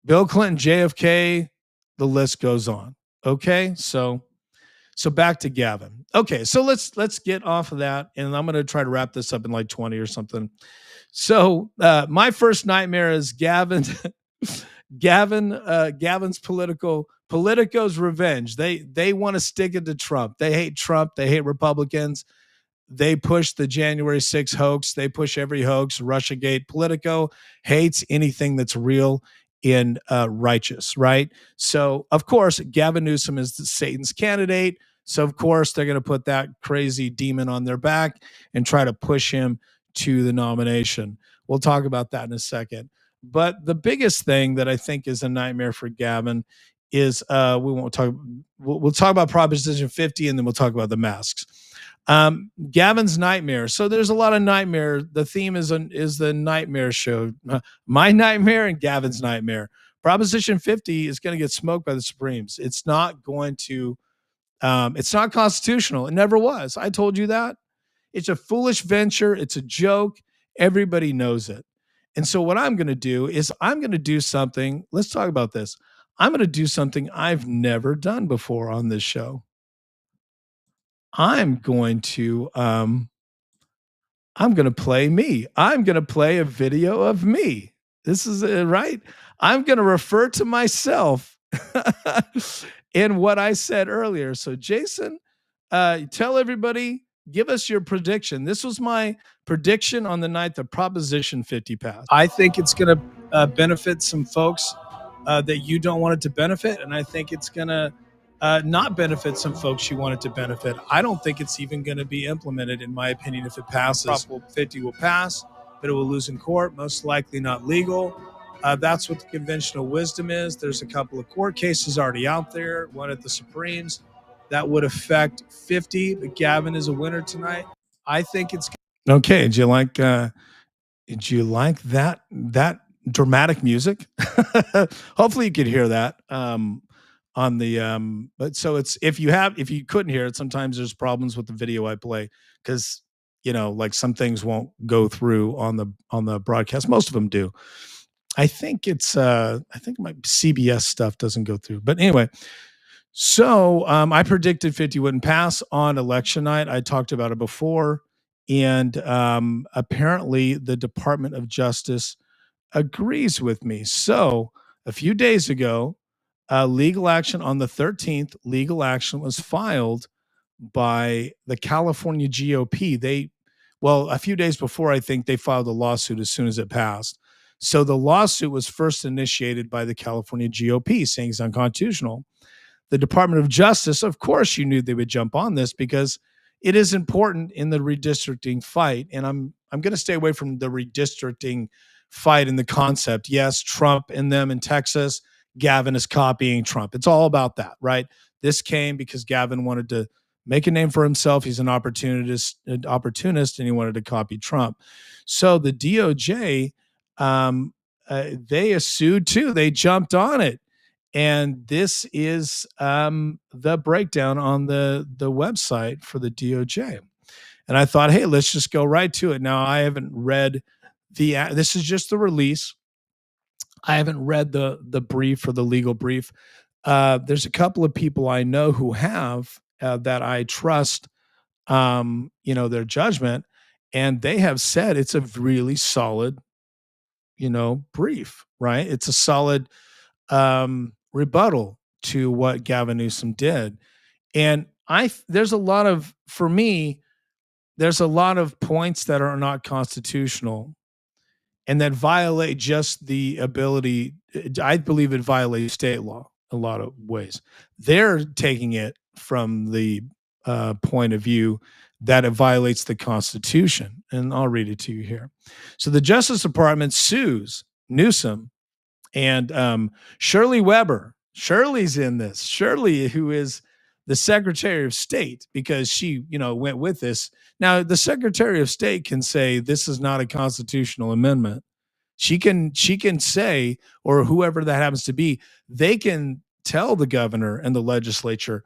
Bill Clinton, JFK, the list goes on. Okay. So back to Gavin. Okay. So let's get off of that. And I'm going to try to wrap this up in like 20 or something. So my first nightmare is Gavin's Politico's revenge. They want to stick it to Trump. They hate Trump. They hate Republicans. They push the January 6th hoax. They push every hoax. Russiagate. Politico hates anything that's real and righteous, right? So of course Gavin Newsom is Satan's candidate. So of course they're going to put that crazy demon on their back and try to push him to the nomination. We'll talk about that in a second. But the biggest thing that I think is a nightmare for Gavin is we'll talk about Proposition 50, and then we'll talk about the masks. Gavin's nightmare. So there's a lot of nightmare. The theme is the nightmare show. My nightmare and Gavin's nightmare. Proposition 50 is going to get smoked by the Supremes. It's not going to. It's not constitutional. It never was. I told you that. It's a foolish venture. It's a joke. Everybody knows it. And so what I'm going to do is I'm going to do something. Let's talk about this. I'm going to do something I've never done before on this show. I'm going to play me. I'm going to play a video of me. This is right. I'm going to refer to myself in what I said earlier. So Jason, tell everybody, give us your prediction. This was my prediction on the night the Proposition 50 passed. I think it's going to benefit some folks that you don't want it to benefit, and I think it's going to not benefit some folks you want it to benefit. I don't think it's even going to be implemented, in my opinion, if it passes. Prop 50 will pass, but it will lose in court, most likely not legal. That's what the conventional wisdom is. There's a couple of court cases already out there, one at the Supremes, that would affect 50, but Gavin is a winner tonight. I think it's okay. Do you like that dramatic music? Hopefully you could hear that on the but so it's if you couldn't hear it, sometimes there's problems with the video I play, because like some things won't go through on the broadcast. Most of them do. I think my CBS stuff doesn't go through. But anyway, so I predicted 50 wouldn't pass on election night. I talked about it before. And apparently the Department of Justice agrees with me. So a few days ago, legal action on the 13th, legal action was filed by the California GOP. A few days before, I think they filed a lawsuit as soon as it passed. So the lawsuit was first initiated by the California GOP, saying it's unconstitutional. The Department of Justice, of course, you knew they would jump on this because it is important in the redistricting fight. And I'm going to stay away from the redistricting fight and the concept. Yes, Trump and them in Texas, Gavin is copying Trump. It's all about that, right? This came because Gavin wanted to make a name for himself. He's an opportunist, and he wanted to copy Trump. So the DOJ, they sued too. They jumped on it. And this is the breakdown on the website for the DOJ. And I thought, hey, let's just go right to it. Now, I haven't read this is just the release. I haven't read the brief or the legal brief. There's a couple of people I know who have that I trust, their judgment. And they have said it's a really solid, brief, right? It's a solid rebuttal to what Gavin Newsom did. And there's a lot of points that are not constitutional. and that violate just the ability. I believe it violates state law a lot of ways. They're taking it from the point of view that it violates the Constitution. And I'll read it to you here. So the Justice Department sues Newsom and Shirley Weber. Shirley's in this. Shirley, who is the Secretary of State, because she, went with this. Now, the Secretary of State can say this is not a constitutional amendment. She can say, or whoever that happens to be, they can tell the governor and the legislature,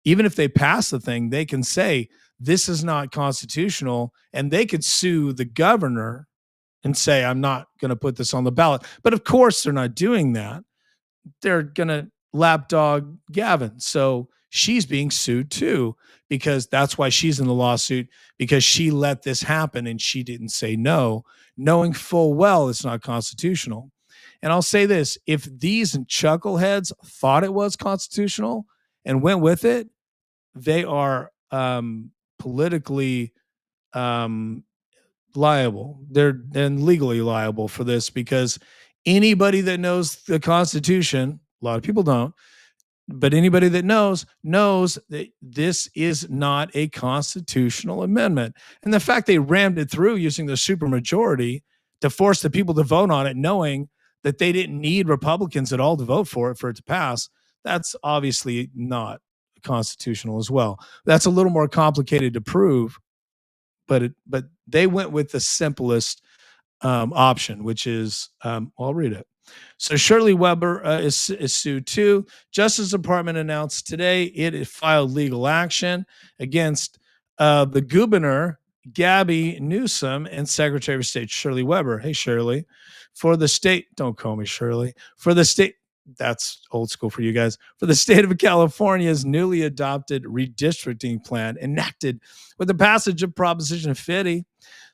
even if they pass the thing, they can say this is not constitutional, and they could sue the governor and say, I'm not going to put this on the ballot. But of course, they're not doing that. They're going to lapdog Gavin. So she's being sued too, because that's why she's in the lawsuit, because she let this happen and she didn't say no, knowing full well it's not constitutional. And I'll say this, if these chuckleheads thought it was constitutional and went with it, they are politically liable. They're then legally liable for this, because anybody that knows the Constitution, a lot of people don't, but anybody that knows that this is not a constitutional amendment. And the fact they rammed it through using the supermajority to force the people to vote on it, knowing that they didn't need Republicans at all to vote for it to pass, that's obviously not constitutional as well. That's a little more complicated to prove, but they went with the simplest option, which is, I'll read it. So Shirley Weber is sued too. Justice Department announced today it filed legal action against the governor, Gavin Newsom, and Secretary of State Shirley Weber. Hey, Shirley, for the state, don't call me Shirley, for the state, that's old school for you guys, for the state of California's newly adopted redistricting plan enacted with the passage of Proposition 50.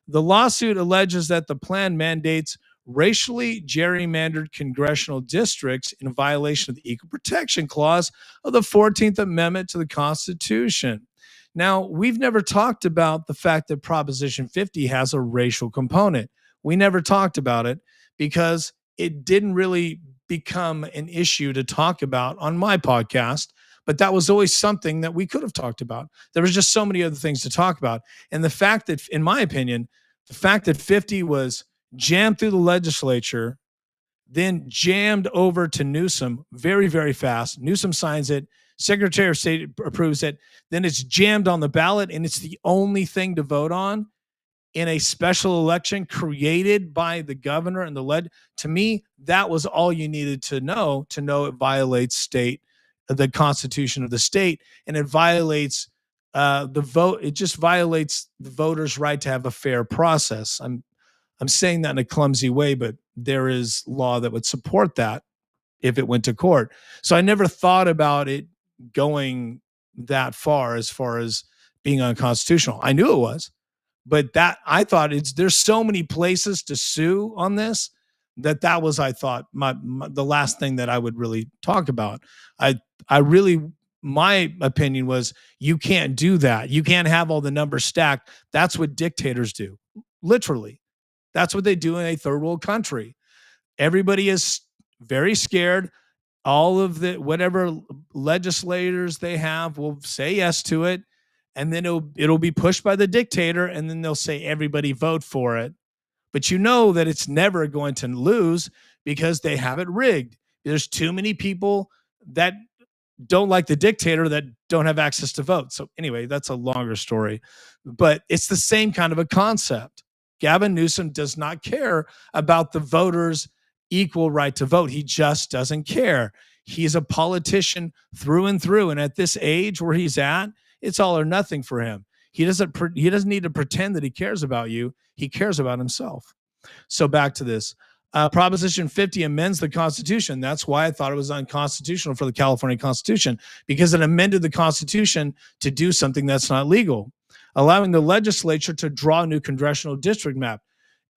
The lawsuit alleges that the plan mandates racially gerrymandered congressional districts in violation of the Equal Protection Clause of the 14th Amendment to the Constitution. Now, we've never talked about the fact that Proposition 50 has a racial component. We never talked about it because it didn't really become an issue to talk about on my podcast, but that was always something that we could have talked about. There was just so many other things to talk about. And the fact that, in my opinion, the fact that 50 was jammed through the legislature, then jammed over to Newsom very, very fast. Newsom signs it. Secretary of State approves it. Then it's jammed on the ballot, and it's the only thing to vote on in a special election created by the governor and the lead. To me, that was all you needed to know it violates the Constitution of the state, and it violates the vote. It just violates the voters' right to have a fair process. I'm saying that in a clumsy way, but there is law that would support that if it went to court. So I never thought about it going that far as being unconstitutional. I knew it was, but that I thought there's so many places to sue on this that was, I thought, the last thing that I would really talk about. My opinion was, you can't do that. You can't have all the numbers stacked. That's what dictators do. Literally. That's what they do in a third world country. Everybody is very scared. All of the whatever legislators they have will say yes to it, and then it'll be pushed by the dictator, and then they'll say everybody vote for it. But you know that it's never going to lose because they have it rigged. There's too many people that don't like the dictator that don't have access to vote. So anyway, that's a longer story, but it's the same kind of a concept. Gavin Newsom does not care about the voters' equal right to vote. He just doesn't care. He's a politician through and through. And at this age where he's at, it's all or nothing for him. He doesn't need to pretend that he cares about you. He cares about himself. So back to this. Proposition 50 amends the Constitution. That's why I thought it was unconstitutional for the California Constitution, because it amended the Constitution to do something that's not legal, allowing the legislature to draw a new congressional district map.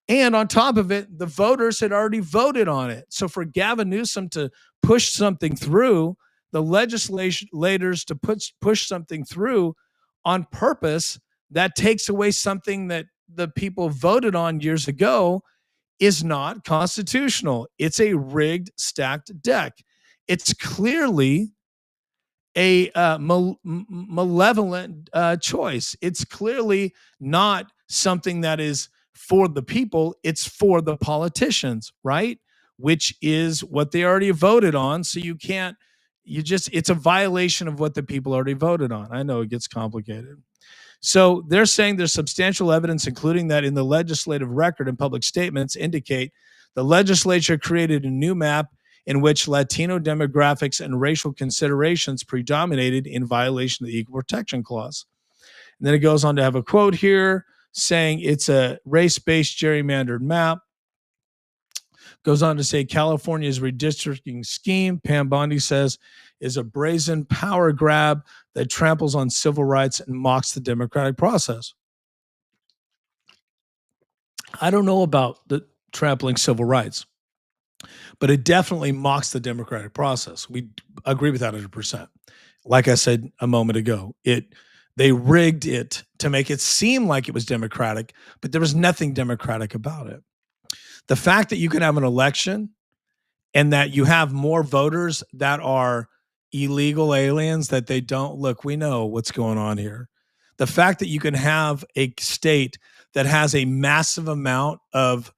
And on top of it, the voters had already voted on it. So for Gavin Newsom to push something through, the legislators to push something through on purpose, that takes away something that the people voted on years ago, is not constitutional. It's a rigged, stacked deck. It's clearly a malevolent choice. It's clearly not something that is for the people. It's for the politicians, right? Which is what they already voted on. So you can't, it's a violation of what the people already voted on. I know it gets complicated. So they're saying there's substantial evidence, including that in the legislative record and public statements, indicate the legislature created a new map in which Latino demographics and racial considerations predominated in violation of the Equal Protection Clause. And then it goes on to have a quote here saying it's a race-based gerrymandered map. Goes on to say California's redistricting scheme, Pam Bondi says, is a brazen power grab that tramples on civil rights and mocks the democratic process. I don't know about the trampling civil rights, but it definitely mocks the democratic process. We agree with that 100%. Like I said a moment ago, they rigged it to make it seem like it was democratic, but there was nothing democratic about it. The fact that you can have an election and that you have more voters that are illegal aliens that they don't look, we know what's going on here. The fact that you can have a state that has a massive amount of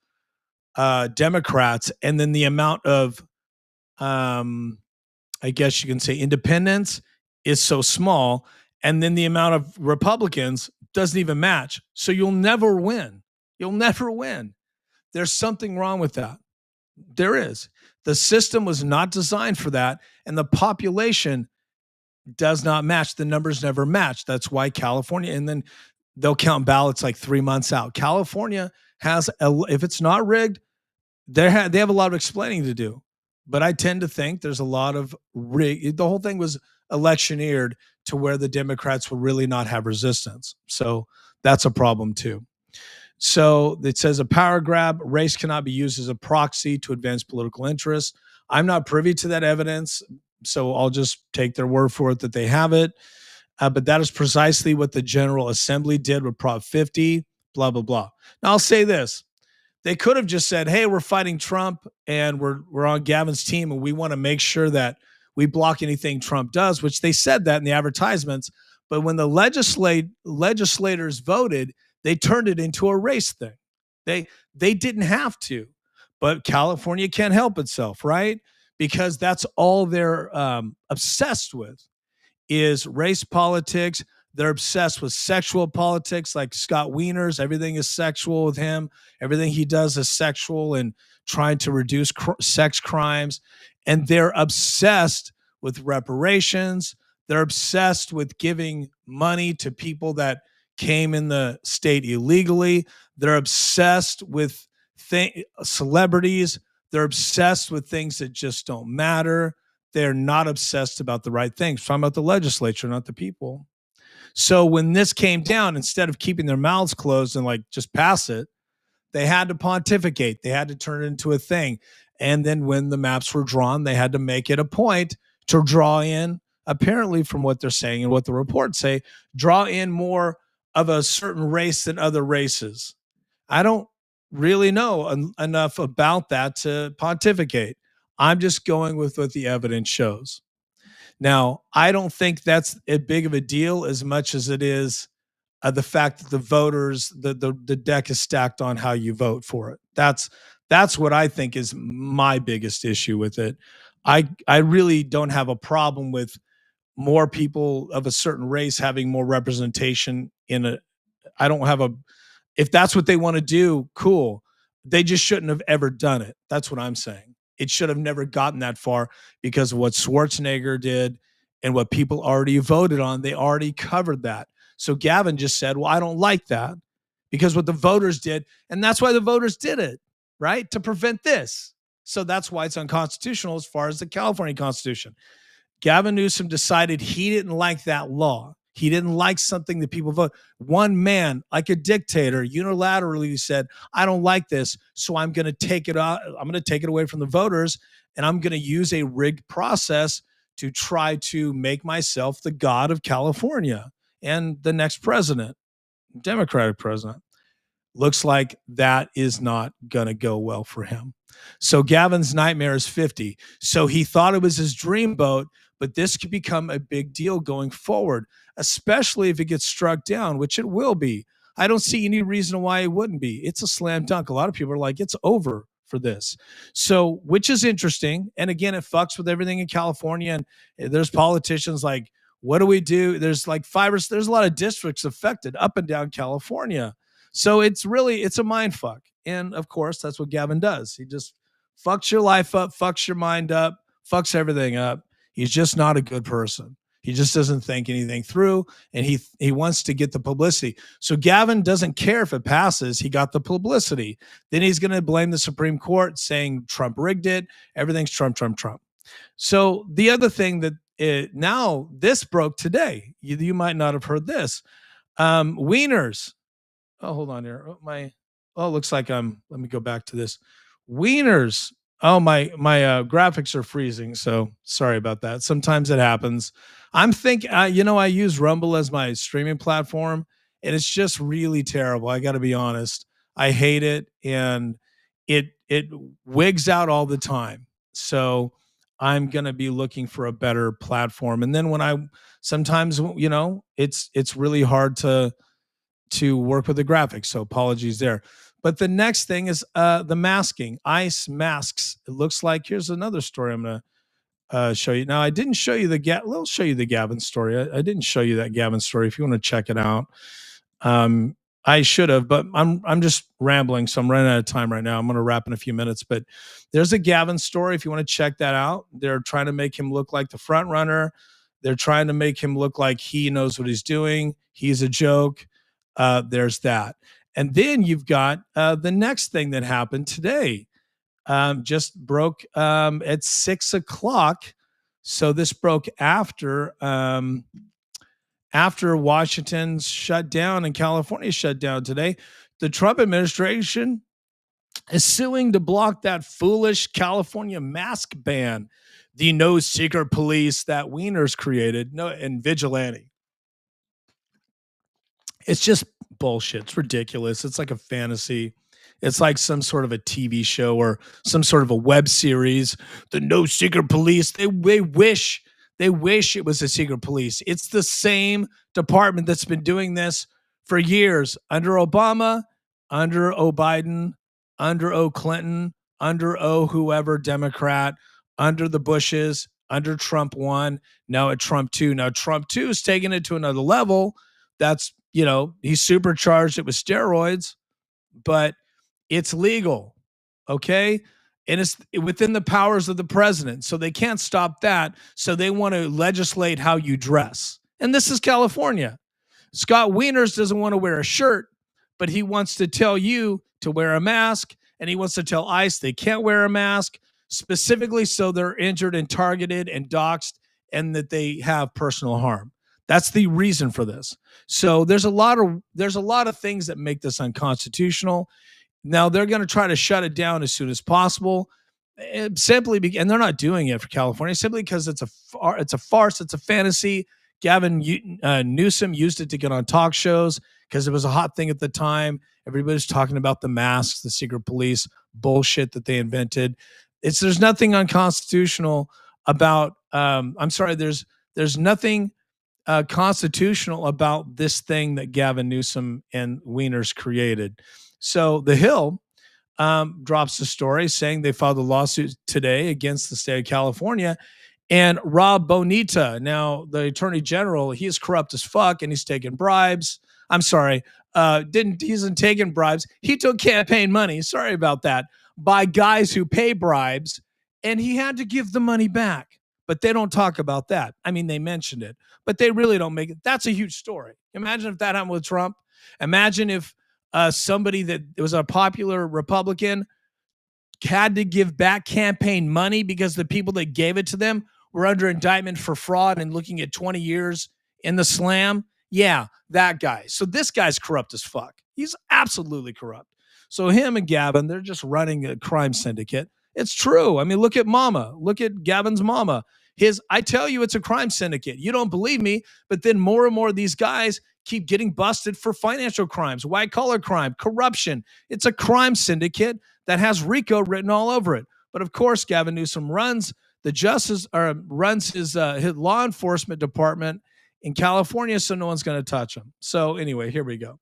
Democrats and then the amount of, I guess you can say, independents is so small, and then the amount of Republicans doesn't even match. So you'll never win. You'll never win. There's something wrong with that. There is. The system was not designed for that, and the population does not match. The numbers never match. That's why California, and then they'll count ballots like 3 months out. California has, if it's not rigged, they have a lot of explaining to do. But I tend to think there's a lot of rig. The whole thing was electioneered to where the Democrats will really not have resistance. So that's a problem too. So it says a power grab, race cannot be used as a proxy to advance political interests. I'm not privy to that evidence, so I'll just take their word for it that they have it. But that is precisely what the General Assembly did with Prop 50, blah, blah, blah. Now, I'll say this. They could have just said, hey, we're fighting Trump and we're on Gavin's team and we want to make sure that we block anything Trump does, which they said that in the advertisements. But when the legislators voted, they turned it into a race thing. They didn't have to, but California can't help itself, right? Because that's all they're obsessed with is race politics. They're obsessed with sexual politics, like Scott Wiener's. Everything is sexual with him. Everything he does is sexual and trying to reduce sex crimes. And they're obsessed with reparations. They're obsessed with giving money to people that came in the state illegally. They're obsessed with celebrities. They're obsessed with things that just don't matter. They're not obsessed about the right things. I'm talking about the legislature, not the people. So when this came down, instead of keeping their mouths closed and like just pass it, they had to pontificate. They had to turn it into a thing. And then when the maps were drawn, they had to make it a point to draw in, apparently from what they're saying and what the reports say, draw in more of a certain race than other races. I don't really know enough about that to pontificate. I'm just going with what the evidence shows. Now, I don't think that's as big of a deal as much as it is the fact that the voters, the deck is stacked on how you vote for it. That's what I think is my biggest issue with it. I really don't have a problem with more people of a certain race having more representation in a. I don't have a. If that's what they want to do, cool. They just shouldn't have ever done it. That's what I'm saying. It should have never gotten that far because of what Schwarzenegger did and what people already voted on. They already covered that. So Gavin just said, well, I don't like that because what the voters did, and that's why the voters did it, right? To prevent this. So that's why it's unconstitutional as far as the California Constitution. Gavin Newsom decided he didn't like that law. He didn't like something that people vote. One man, like a dictator, unilaterally said, I don't like this, so I'm going to take it out. I'm going to take it away from the voters, and I'm going to use a rigged process to try to make myself the god of California and the next president, Democratic president. Looks like that is not going to go well for him. So Gavin's nightmare is 50. So he thought it was his dream boat, but this could become a big deal going forward, especially if it gets struck down, which it will be. I don't see any reason why it wouldn't be. It's a slam dunk. A lot of people are like, it's over for this. So, which is interesting. And again, it fucks with everything in California. And there's politicians like, what do we do? There's like there's a lot of districts affected up and down California. So it's a mind fuck. And of course, that's what Gavin does. He just fucks your life up, fucks your mind up, fucks everything up. He's just not a good person. He just doesn't think anything through, and he wants to get the publicity. So Gavin doesn't care if it passes. He got the publicity. Then he's going to blame the Supreme Court, saying Trump rigged it. Everything's Trump, Trump, Trump. So the other thing that now this broke today. You might not have heard this. Wieners. Oh, hold on here. It looks like let me go back to this. Wieners. Oh, my graphics are freezing. So sorry about that. Sometimes it happens. I use Rumble as my streaming platform, and it's just really terrible. I got to be honest. I hate it, and it wigs out all the time. So I'm going to be looking for a better platform. And then sometimes, it's really hard to work with the graphics. So apologies there. But the next thing is the masking, ice masks. It looks like, here's another story I'm going to show you. Now, I didn't show you I'll show you the Gavin story. I didn't show you that Gavin story. If you want to check it out, I should have, but I'm just rambling, so I'm running out of time right now. I'm going to wrap in a few minutes, but there's a Gavin story if you want to check that out. They're trying to make him look like the front runner. They're trying to make him look like he knows what he's doing. He's a joke. There's that. And then you've got the next thing that happened today. Just broke at 6 o'clock. So this broke after Washington's shut down and California shut down today. The Trump administration is suing to block that foolish California mask ban, the no secret police that Wieners created, and vigilante. It's just bullshit. It's ridiculous. It's like a fantasy. It's like some sort of a TV show or some sort of a web series. The no secret police. They wish it was a secret police. It's the same department that's been doing this for years under Obama, under Biden, under Clinton, under whoever Democrat, under the Bushes, under Trump 1, now at Trump 2. Now Trump 2 is taking it to another level. That's, he's supercharged it with steroids, but it's legal. Okay. And it's within the powers of the president. So they can't stop that. So they want to legislate how you dress. And this is California. Scott Wieners doesn't want to wear a shirt, but he wants to tell you to wear a mask. And he wants to tell ICE they can't wear a mask, specifically so they're injured and targeted and doxxed and that they have personal harm. That's the reason for this. So there's a lot of things that make this unconstitutional. Now they're going to try to shut it down as soon as possible, and they're not doing it for California simply because it's a farce, it's a fantasy. Gavin Newsom used it to get on talk shows because it was a hot thing at the time. Everybody's talking about the masks, the secret police bullshit that they invented. There's nothing unconstitutional about. There's nothing constitutional about this thing that Gavin Newsom and Wieners created. So The Hill drops the story saying they filed a lawsuit today against the state of California. And Rob Bonita, now the attorney general, he is corrupt as fuck and he's taking bribes. I'm sorry, he isn't taking bribes. He took campaign money, sorry about that, by guys who pay bribes, and he had to give the money back. But they don't talk about that. I mean, they mentioned it, but they really don't make it. That's a huge story. Imagine if that happened with Trump. Imagine if somebody that was a popular Republican had to give back campaign money because the people that gave it to them were under indictment for fraud and looking at 20 years in the slam. Yeah, that guy. So this guy's corrupt as fuck. He's absolutely corrupt. So him and Gavin, they're just running a crime syndicate. It's true. I mean, look at mama. Look at Gavin's mama. I tell you, it's a crime syndicate. You don't believe me, but then more and more of these guys keep getting busted for financial crimes, white collar crime, corruption. It's a crime syndicate that has RICO written all over it. But of course, Gavin Newsom runs his law enforcement department in California, so no one's going to touch him. So anyway, here we go.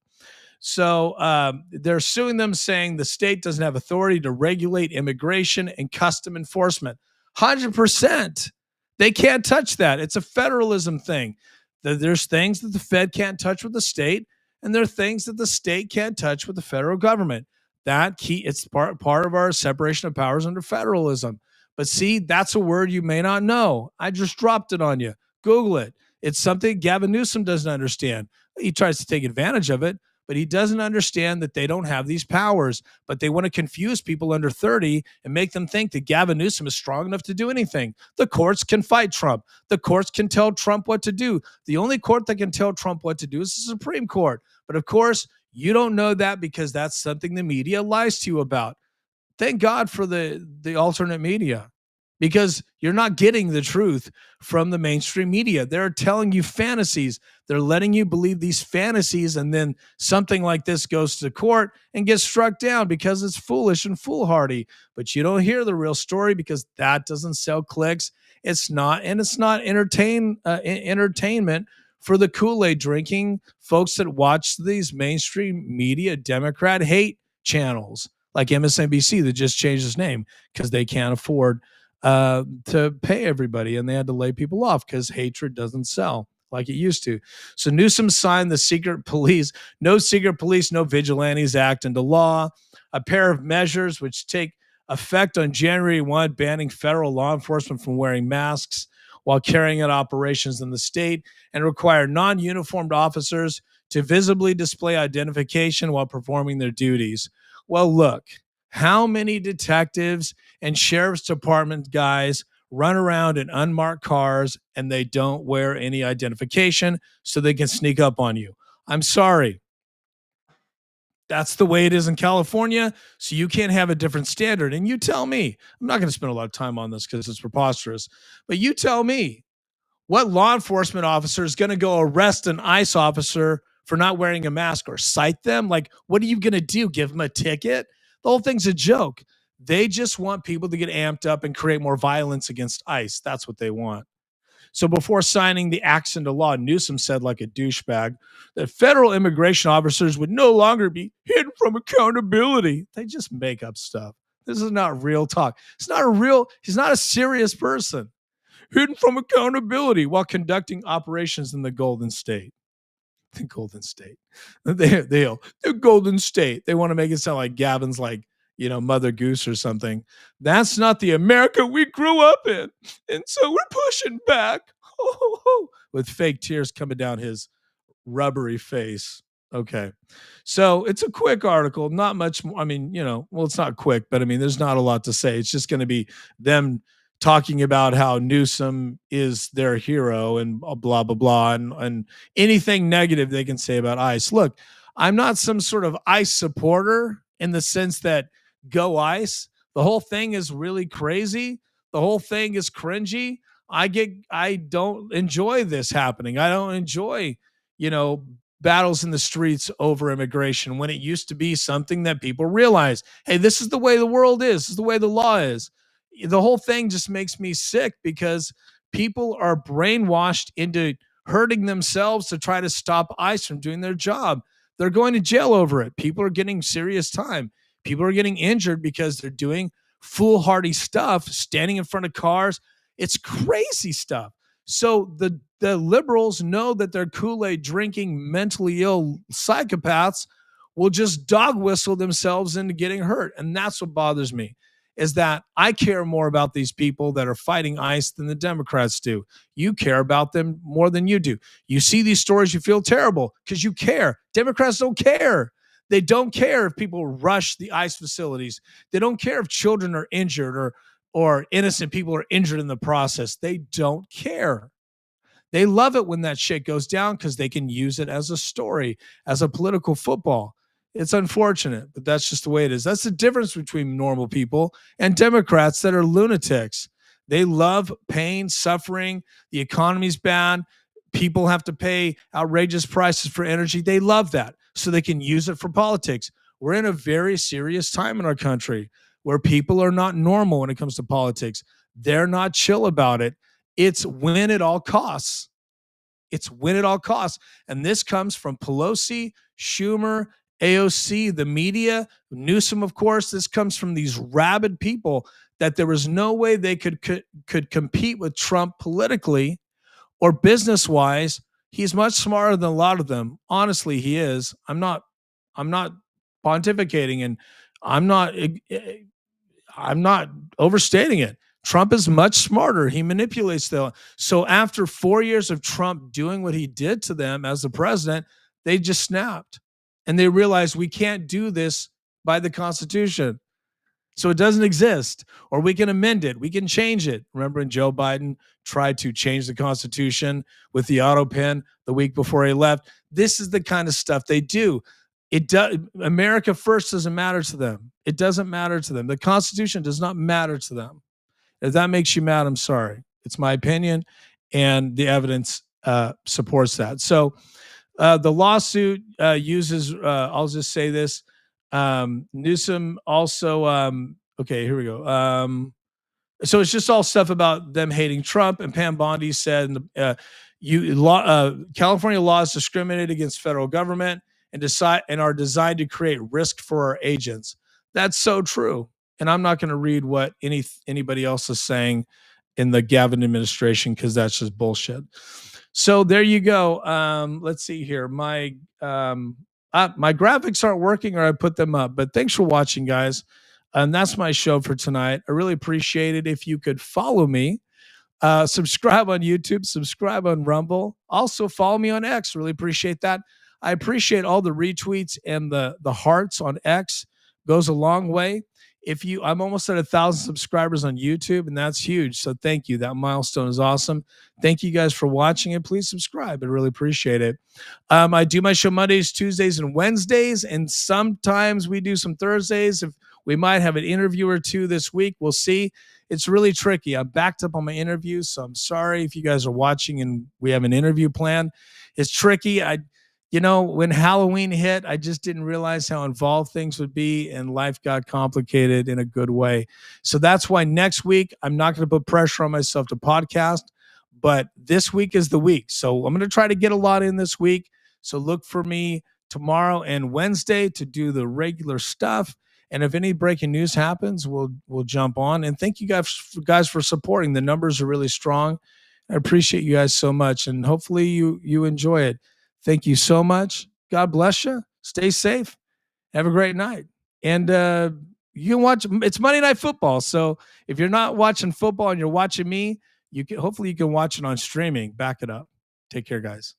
So they're suing them, saying the state doesn't have authority to regulate immigration and custom enforcement. 100%. They can't touch that. It's a federalism thing. There's things that the Fed can't touch with the state, and there are things that the state can't touch with the federal government. It's part of our separation of powers under federalism. But see, that's a word you may not know. I just dropped it on you. Google it. It's something Gavin Newsom doesn't understand. He tries to take advantage of it, but he doesn't understand that they don't have these powers. But they want to confuse people under 30 and make them think that Gavin Newsom is strong enough to do anything. The courts can fight Trump. The courts can tell Trump what to do. The only court that can tell Trump what to do is the Supreme Court. But of course, you don't know that because that's something the media lies to you about. Thank God for the alternate media, because you're not getting the truth from the mainstream media. They're telling you fantasies. They're letting you believe these fantasies, and then something like this goes to court and gets struck down because it's foolish and foolhardy. But you don't hear the real story because that doesn't sell clicks. It's not entertainment for the Kool-Aid drinking folks that watch these mainstream media Democrat hate channels like MSNBC that just changed its name because they can't afford to pay everybody, and they had to lay people off because hatred doesn't sell like it used to. So Newsom signed the No Secret Police, No Vigilantes Act into law, a pair of measures which take effect on January 1, banning federal law enforcement from wearing masks while carrying out operations in the state, and require non-uniformed officers to visibly display identification while performing their duties. Well, look, how many detectives and sheriff's department guys run around in unmarked cars and they don't wear any identification so they can sneak up on you? I'm sorry. That's the way it is in California, so you can't have a different standard. And you tell me, I'm not going to spend a lot of time on this because it's preposterous, but you tell me, what law enforcement officer is going to go arrest an ICE officer for not wearing a mask or cite them? Like, what are you going to do? Give them a ticket? The whole thing's a joke. They just want people to get amped up and create more violence against ICE. That's what they want. So before signing the acts into law, Newsom said, like a douchebag, that federal immigration officers would no longer be hidden from accountability. They just make up stuff. This is not real talk. He's not a serious person. Hidden from accountability while conducting operations in the Golden State. The Golden State. They're Golden State. They want to make it sound like Gavin's like, Mother Goose or something. That's not the America we grew up in. And so we're pushing back. With fake tears coming down his rubbery face. Okay. So it's a quick article, not much more. I mean, it's not quick, but I mean, there's not a lot to say. It's just going to be them talking about how Newsom is their hero and blah, blah, blah, and anything negative they can say about ICE. Look, I'm not some sort of ICE supporter in the sense that go ICE. The whole thing is really crazy. The whole thing is cringy. I don't enjoy this happening. I don't enjoy, battles in the streets over immigration when it used to be something that people realize, hey, this is the way the world is. This is the way the law is. The whole thing just makes me sick because people are brainwashed into hurting themselves to try to stop ICE from doing their job. They're going to jail over it. People are getting serious time. People are getting injured because they're doing foolhardy stuff, standing in front of cars. It's crazy stuff. So the liberals know that their Kool-Aid drinking, mentally ill psychopaths will just dog whistle themselves into getting hurt. And that's what bothers me, is that I care more about these people that are fighting ICE than the Democrats do. You care about them more than you do. You see these stories, you feel terrible because you care. Democrats don't care. They don't care if people rush the ICE facilities. They don't care if children are injured or innocent people are injured in the process. They don't care. They love it when that shit goes down because they can use it as a story, as a political football. It's unfortunate, but that's just the way it is. That's the difference between normal people and Democrats that are lunatics. They love pain, suffering. The economy's bad. People have to pay outrageous prices for energy. They love that, so they can use it for politics. We're in a very serious time in our country where people are not normal when it comes to politics. They're not chill about it. It's win at all costs. It's win at all costs. And this comes from Pelosi, Schumer, AOC, the media, Newsom, of course. This comes from these rabid people that there was no way they could compete with Trump politically or business wise. He's much smarter than a lot of them. Honestly, he is. I'm not pontificating, and I'm not I'm not overstating it. Trump is much smarter. He manipulates them. So after 4 years of Trump doing what he did to them as the president, they just snapped and they realized we can't do this by the Constitution. So it doesn't exist, or we can amend it. We can change it. Remember when Joe Biden tried to change the Constitution with the auto pen the week before he left? This is the kind of stuff they do. It does. America first doesn't matter to them. It doesn't matter to them. The Constitution does not matter to them. If that makes you mad, I'm sorry. It's my opinion, and the evidence supports that. So the lawsuit uses, I'll just say this, Newsom also, okay, here we go. So it's just all stuff about them hating Trump. And Pam Bondi said, California laws discriminate against federal government and are designed to create risk for our agents. That's so true. And I'm not going to read what anybody else is saying in the Gavin administration, because that's just bullshit. So there you go. Let's see here. My graphics aren't working, or I put them up, but thanks for watching, guys. And that's my show for tonight. I really appreciate it if you could follow me. Subscribe on YouTube, subscribe on Rumble. Also follow me on X. Really appreciate that. I appreciate all the retweets and the hearts on X. Goes a long way. I'm almost at 1,000 subscribers on YouTube, and that's huge. So thank you. That milestone is awesome. Thank you guys for watching it. Please subscribe. I really appreciate it. I do my show Mondays, Tuesdays, and Wednesdays, and sometimes we do some Thursdays. If we might have an interview or two this week, we'll see. It's really tricky. I'm backed up on my interviews, so I'm sorry if you guys are watching and we have an interview plan. It's tricky. When Halloween hit, I just didn't realize how involved things would be, and life got complicated in a good way. So that's why next week, I'm not going to put pressure on myself to podcast, but this week is the week. So I'm going to try to get a lot in this week. So look for me tomorrow and Wednesday to do the regular stuff. And if any breaking news happens, we'll jump on. And thank you guys for supporting. The numbers are really strong. I appreciate you guys so much, and hopefully you enjoy it. Thank you so much. God bless you. Stay safe. Have a great night. And you can watch. It's Monday Night Football. So if you're not watching football and you're watching me, hopefully you can watch it on streaming. Back it up. Take care, guys.